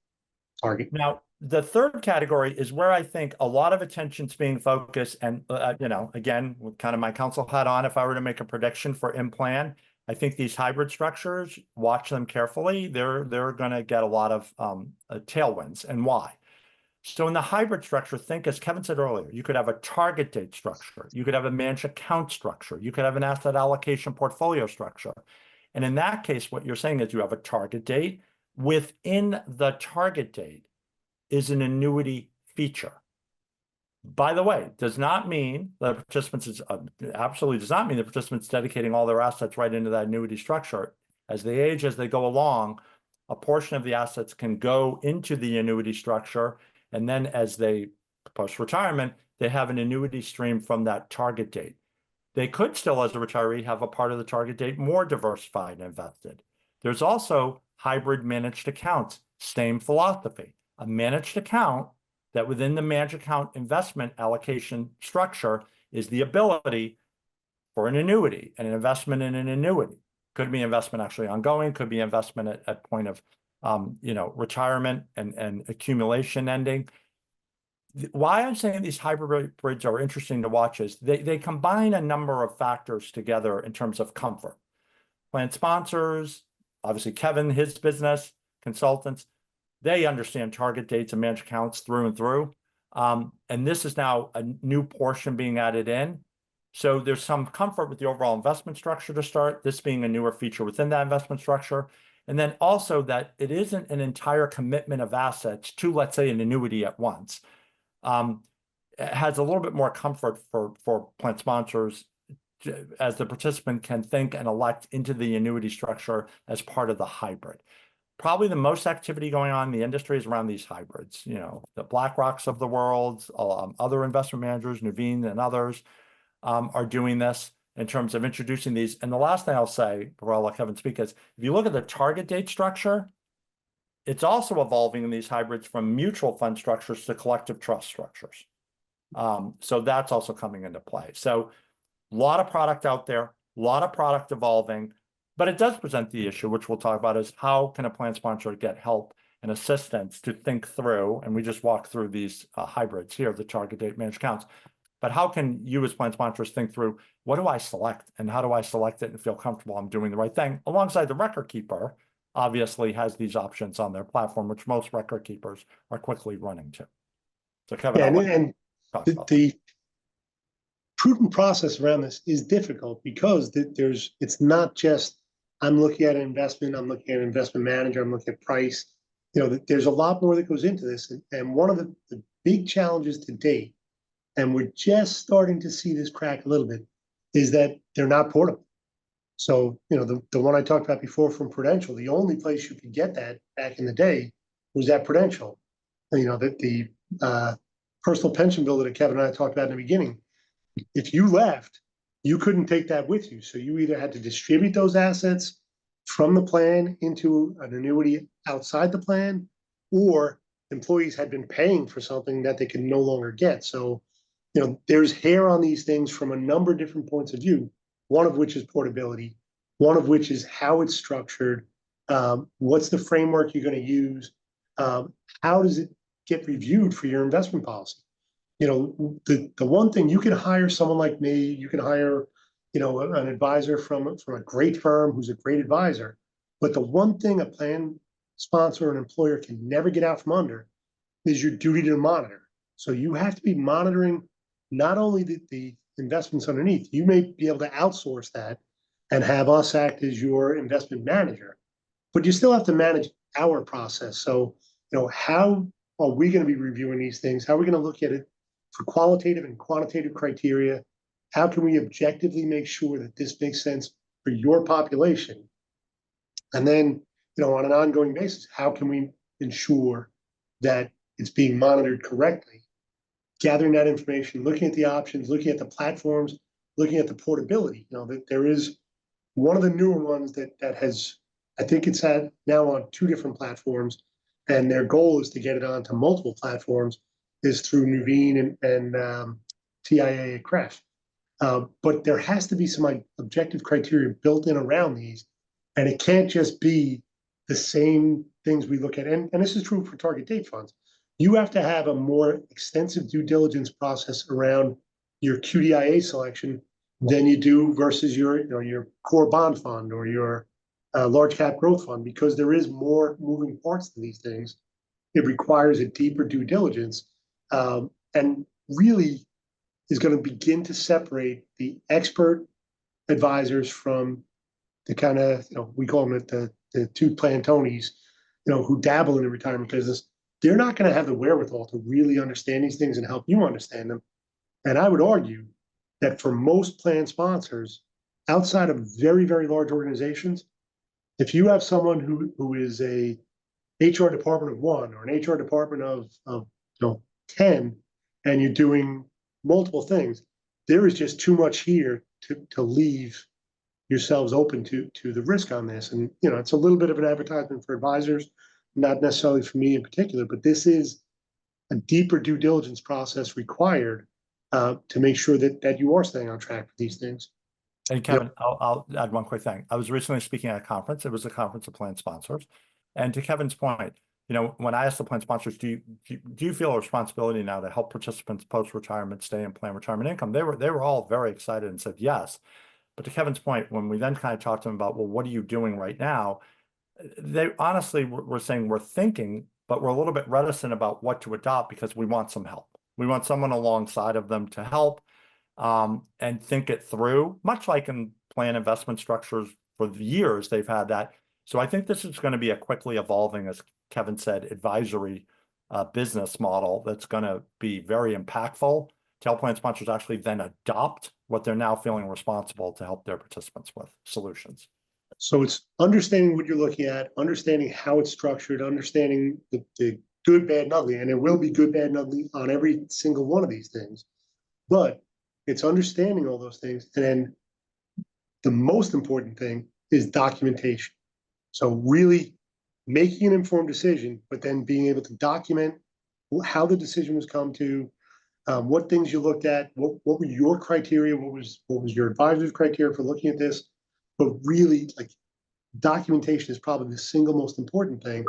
target. Now, the third category is where I think a lot of attention's being focused. And, again, with kind of my counsel hat on, if I were to make a prediction for in-plan, I think these hybrid structures, watch them carefully. They're going to get a lot of tailwinds. And why? So in the hybrid structure, think, as Kevin said earlier, you could have a target date structure. You could have a managed account structure. You could have an asset allocation portfolio structure. And in that case, what you're saying is you have a target date. Within the target date is an annuity feature. By the way, does not mean the participants absolutely does not mean the participants dedicating all their assets right into that annuity structure. As they age, as they go along, a portion of the assets can go into the annuity structure. And then as they post-retirement, they have an annuity stream from that target date. They could still, as a retiree, have a part of the target date more diversified and invested. There's also hybrid managed accounts, same philosophy. A managed account that within the managed account investment allocation structure is the ability for an annuity and an investment in an annuity. Could be investment actually ongoing, could be investment at point of retirement and accumulation ending. Why I'm saying these hybrids are interesting to watch is they combine a number of factors together in terms of comfort. Plan sponsors, obviously Kevin, his business, consultants, they understand target dates and managed accounts through and through. And this is now a new portion being added in. So there's some comfort with the overall investment structure to start, this being a newer feature within that investment structure. And then also that it isn't an entire commitment of assets to, let's say, an annuity at once. It has a little bit more comfort for plan sponsors as the participant can think and elect into the annuity structure as part of the hybrid. Probably the most activity going on in the industry is around these hybrids. The BlackRocks of the world, other investment managers, Nuveen and others are doing this in terms of introducing these. And the last thing I'll say, before I'll let Kevin speak, is if you look at the target date structure, it's also evolving in these hybrids from mutual fund structures to collective trust structures. So that's also coming into play. So a lot of product out there, a lot of product evolving. But it does present the issue, which we'll talk about, is how can a plan sponsor get help and assistance to think through, and we just walked through these hybrids here, the target date managed accounts, but how can you as plan sponsors think through, what do I select and how do I select it and feel comfortable I'm doing the right thing? Alongside the record keeper, obviously has these options on their platform, which most record keepers are quickly running to. So Kevin, and prudent process around this is difficult because it's not just I'm looking at an investment, I'm looking at an investment manager, I'm looking at price. There's a lot more that goes into this. And one of the big challenges to date, and we're just starting to see this crack a little bit, is that they're not portable. So, the one I talked about before from Prudential, the only place you could get that back in the day was at Prudential. The personal pension bill that Kevin and I talked about in the beginning, if you left, you couldn't take that with you. So you either had to distribute those assets from the plan into an annuity outside the plan, or employees had been paying for something that they could no longer get. So, there's hair on these things from a number of different points of view, one of which is portability, one of which is how it's structured, what's the framework you're going to use, how does it get reviewed for your investment policy? The one thing, you can hire someone like me, you can hire, an advisor from a great firm who's a great advisor. But the one thing a plan sponsor or an employer can never get out from under is your duty to monitor. So you have to be monitoring not only the investments underneath, you may be able to outsource that and have us act as your investment manager, but you still have to manage our process. So, how are we going to be reviewing these things? How are we going to look at it for qualitative and quantitative criteria? How can we objectively make sure that this makes sense for your population? And then, on an ongoing basis, how can we ensure that it's being monitored correctly? Gathering that information, looking at the options, looking at the platforms, looking at the portability. That there is one of the newer ones that has, I think it's had now on 2 different platforms, and their goal is to get it onto multiple platforms, is through Nuveen and TIA at CREF. But there has to be some objective criteria built in around these, and it can't just be the same things we look at. And this is true for target date funds. You have to have a more extensive due diligence process around your QDIA selection than you do versus your core bond fund or your large cap growth fund, because there is more moving parts to these things. It requires a deeper due diligence, and really is going to begin to separate the expert advisors from the kind of, we call them the 2 plan Tonys, who dabble in the retirement business. They're not going to have the wherewithal to really understand these things and help you understand them. And I would argue that for most plan sponsors, outside of very, very large organizations, if you have someone who is a HR department of 1 or an HR department of 10, and you're doing multiple things, there is just too much here to leave yourselves open to the risk on this. And it's a little bit of an advertisement for advisors, not necessarily for me in particular, but this is a deeper due diligence process required to make sure that you are staying on track with these things. And Kevin, I'll add one quick thing. I was recently speaking at a conference. It was a conference of plan sponsors. And to Kevin's point, when I asked the plan sponsors, do you feel a responsibility now to help participants post-retirement stay in plan retirement income? They were all very excited and said yes. But to Kevin's point, when we then kind of talked to them about, well, what are you doing right now? They honestly were saying we're thinking, but we're a little bit reticent about what to adopt because we want some help. We want someone alongside of them to help and think it through, much like in plan investment structures for years, they've had that. So I think this is going to be a quickly evolving, as Kevin said, advisory business model that's going to be very impactful to help plan sponsors actually then adopt what they're now feeling responsible to help their participants with solutions. So it's understanding what you're looking at, understanding how it's structured, understanding the good, bad, and ugly. And there will be good, bad, and ugly on every single one of these things. But it's understanding all those things. And then the most important thing is documentation. So really making an informed decision, but then being able to document how the decision was come to, what things you looked at, what were your criteria, what was your advisor's criteria for looking at this. But really, documentation is probably the single most important thing.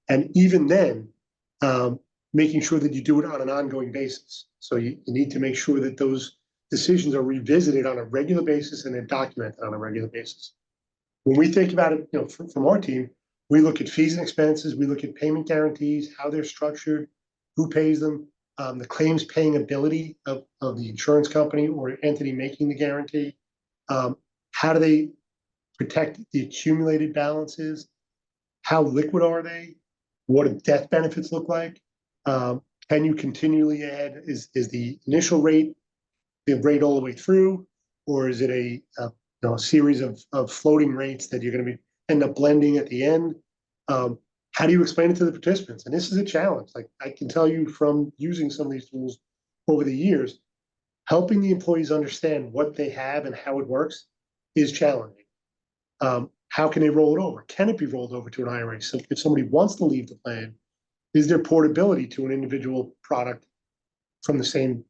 And even then, making sure that you do it on an ongoing basis. So you need to make sure that those decisions are revisited on a regular basis and they're documented on a regular basis. When we think about it, from our team, we look at fees and expenses, we look at payment guarantees, how they're structured, who pays them. the claims paying ability of the insurance company or entity making the guarantee. How do they protect the accumulated balances? How liquid are they? What do death benefits look like? Can you continually add, is the initial rate the rate all the way through, or is it a series of floating rates that you're going to be end up blending at the end? How do you explain it to the participants? And this is a challenge. Like I can tell you from using some of these tools over the years, helping the employees understand what they have and how it works is challenging. How can they roll it over? Can it be rolled over to an IRA? So if somebody wants to leave the plan, is there portability to an individual product from the same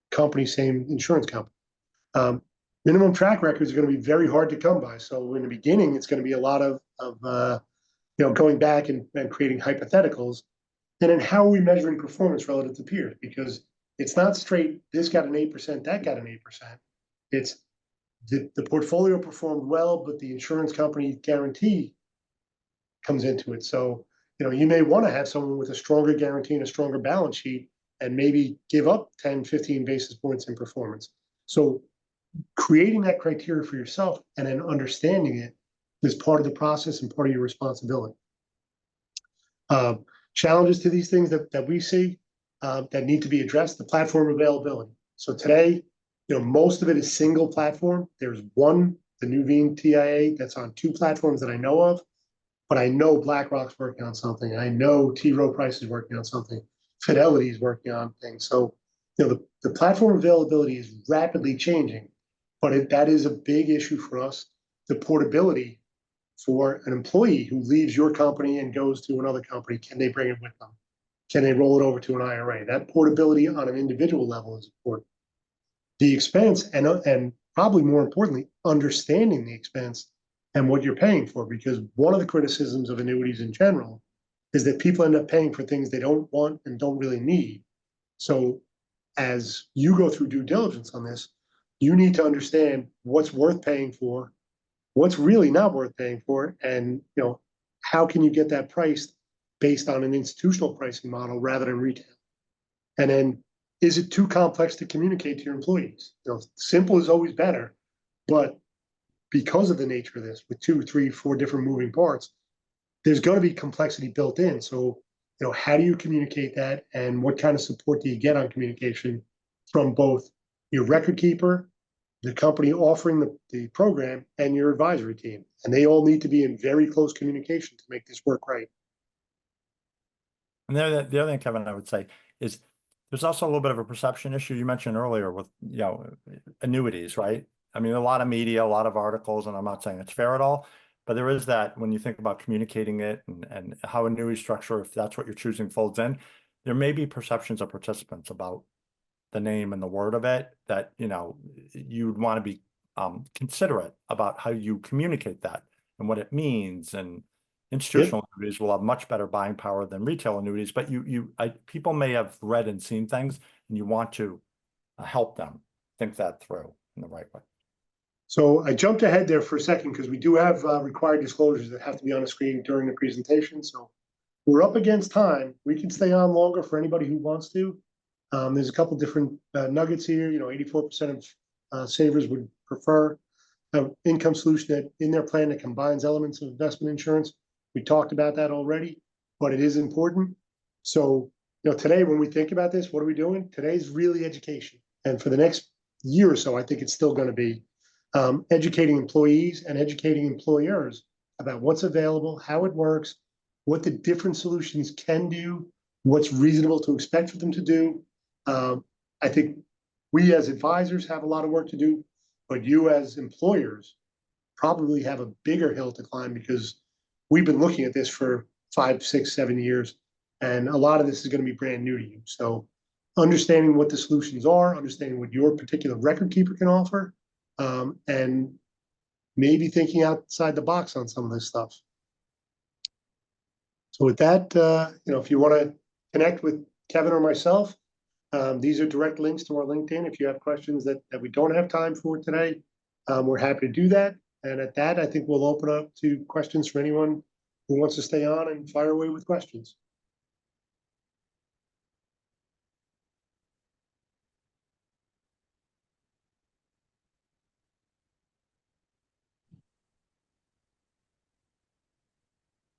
company, same insurance company? Minimum track records are going to be very hard to come by. So in the beginning, it's going to be a lot of going back and creating hypotheticals. And then how are we measuring performance relative to peers? Because it's not straight, this got an 8%, that got an 8%. It's the portfolio performed well, but the insurance company guarantee comes into it. So, you may want to have someone with a stronger guarantee and a stronger balance sheet and maybe give up 10, 15 basis points in performance. So creating that criteria for yourself and then understanding it is part of the process and part of your responsibility. Challenges to these things that we see that need to be addressed, the platform availability. So today, most of it is single platform. There's one, the Nuveen TIA, that's on 2 platforms that I know of, but I know BlackRock's working on something. I know T. Rowe Price is working on something. Fidelity is working on things. So, the platform availability is rapidly changing, but that is a big issue for us. The portability for an employee who leaves your company and goes to another company, can they bring it with them? Can they roll it over to an IRA? That portability on an individual level is important. The expense and probably more importantly, understanding the expense and what you're paying for, because one of the criticisms of annuities in general is that people end up paying for things they don't want and don't really need. So as you go through due diligence on this, you need to understand what's worth paying for, what's really not worth paying for, and how can you get that priced based on an institutional pricing model rather than retail? And then, is it too complex to communicate to your employees? Simple is always better, but because of the nature of this, with 2, 3, 4 different moving parts, there's going to be complexity built in. So, how do you communicate that, and what kind of support do you get on communication from both your record keeper, the company offering the program, and your advisory team? And they all need to be in very close communication to make this work right. And the other thing, Kevin, I would say is there's also a little bit of a perception issue you mentioned earlier with annuities, right? I mean, a lot of media, a lot of articles, and I'm not saying it's fair at all, but there is that when you think about communicating it and how annuity structure, if that's what you're choosing, folds in, there may be perceptions of participants about the name and the word of it that you'd want to be considerate about how you communicate that and what it means. And institutional annuities will have much better buying power than retail annuities, but people may have read and seen things, and you want to help them think that through in the right way. So I jumped ahead there for a second because we do have required disclosures that have to be on the screen during the presentation. So we're up against time. We can stay on longer for anybody who wants to. There's a couple different nuggets here. 84% of savers would prefer an income solution that in their plan that combines elements of investment insurance. We talked about that already, but it is important. So, today when we think about this, what are we doing? Today's really education. And for the next year or so, I think it's still going to be educating employees and educating employers about what's available, how it works, what the different solutions can do, what's reasonable to expect for them to do. I think we as advisors have a lot of work to do, but you as employers probably have a bigger hill to climb because we've been looking at this for 5, 6, 7 years, and a lot of this is going to be brand new to you. So understanding what the solutions are, understanding what your particular record keeper can offer, and maybe thinking outside the box on some of this stuff. So with that, if you want to connect with Kevin or myself, these are direct links to our LinkedIn. If you have questions that we don't have time for today, we're happy to do that. And at that, I think we'll open up to questions for anyone who wants to stay on and fire away with questions.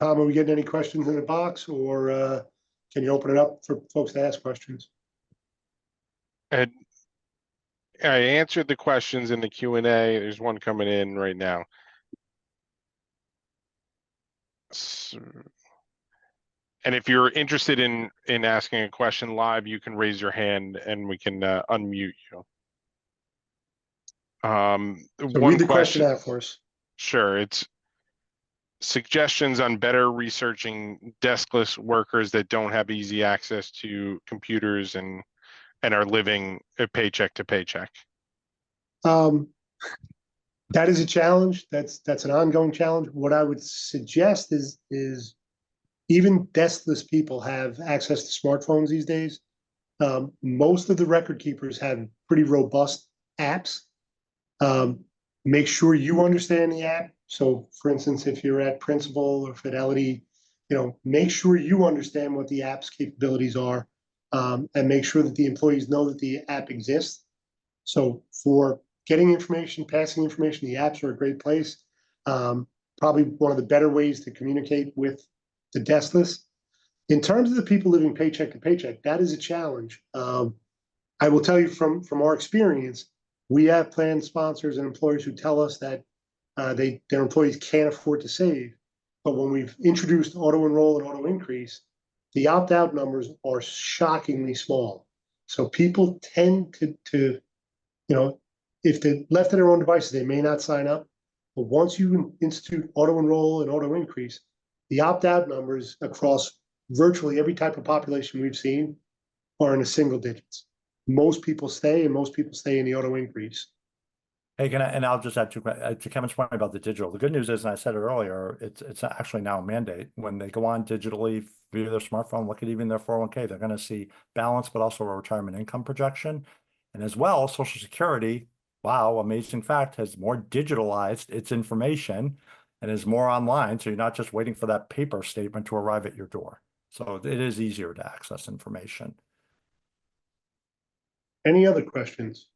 Tom, are we getting any questions in the box, or can you open it up for folks to ask questions? And I answered the questions in the Q&A. There's one coming in right now. And if you're interested in asking a question live, you can raise your hand and we can unmute you. So One read the question question. out for us. Sure. It's suggestions on better researching deskless workers that don't have easy access to computers and are living a paycheck to paycheck. That is a challenge. That's an ongoing challenge. What I would suggest is even deskless people have access to smartphones these days. Most of the record keepers have pretty robust apps. Make sure you understand the app. So, for instance, if you're at Principal or Fidelity, make sure you understand what the app's capabilities are, and make sure that the employees know that the app exists. So, for getting information, passing information, the apps are a great place. Probably one of the better ways to communicate with the deskless. In terms of the people living paycheck to paycheck, that is a challenge. I will tell you from our experience, we have plan sponsors and employers who tell us that their employees can't afford to save. But when we've introduced auto enroll and auto increase, the opt-out numbers are shockingly small. So people tend to if they're left to their own devices, they may not sign up. But once you institute auto enroll and auto increase, the opt-out numbers across virtually every type of population we've seen are in the single digits. Most people stay, and most people stay in the auto increase. Hey, and I'll just add to Kevin's point about the digital. The good news is, and I said it earlier, it's actually now a mandate. When they go on digitally via their smartphone, look at even their 401k, they're going to see balance, but also a retirement income projection. And as well, Social Security, wow, amazing fact, has more digitalized its information and is more online. So you're not just waiting for that paper statement to arrive at your door. So it is easier to access information. Any other questions?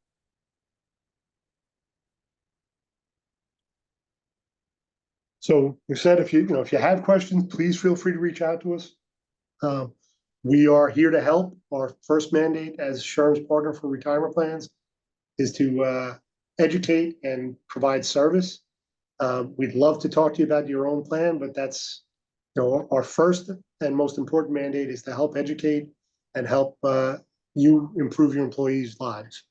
So we said, if you have questions, please feel free to reach out to us. We are here to help. Our first mandate as SHRM's partner for retirement plans is to educate and provide service. We'd love to talk to you about your own plan, but that's our first and most important mandate is to help educate and help you improve your employees' lives.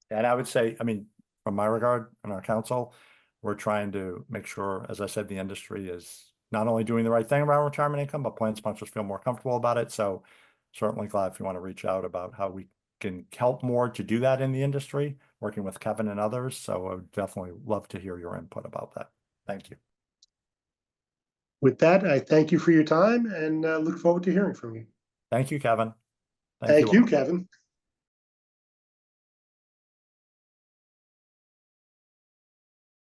And I would say, I mean, from my regard and our council, we're trying to make sure, as I said, the industry is not only doing the right thing around retirement income, but plan sponsors feel more comfortable about it. So certainly glad if you want to reach out about how we can help more to do that in the industry, working with Kevin and others. So I would definitely love to hear your input about that. Thank you. With that, I thank you for your time and look forward to hearing from you. Thank you, Kevin. Thank you, Kevin.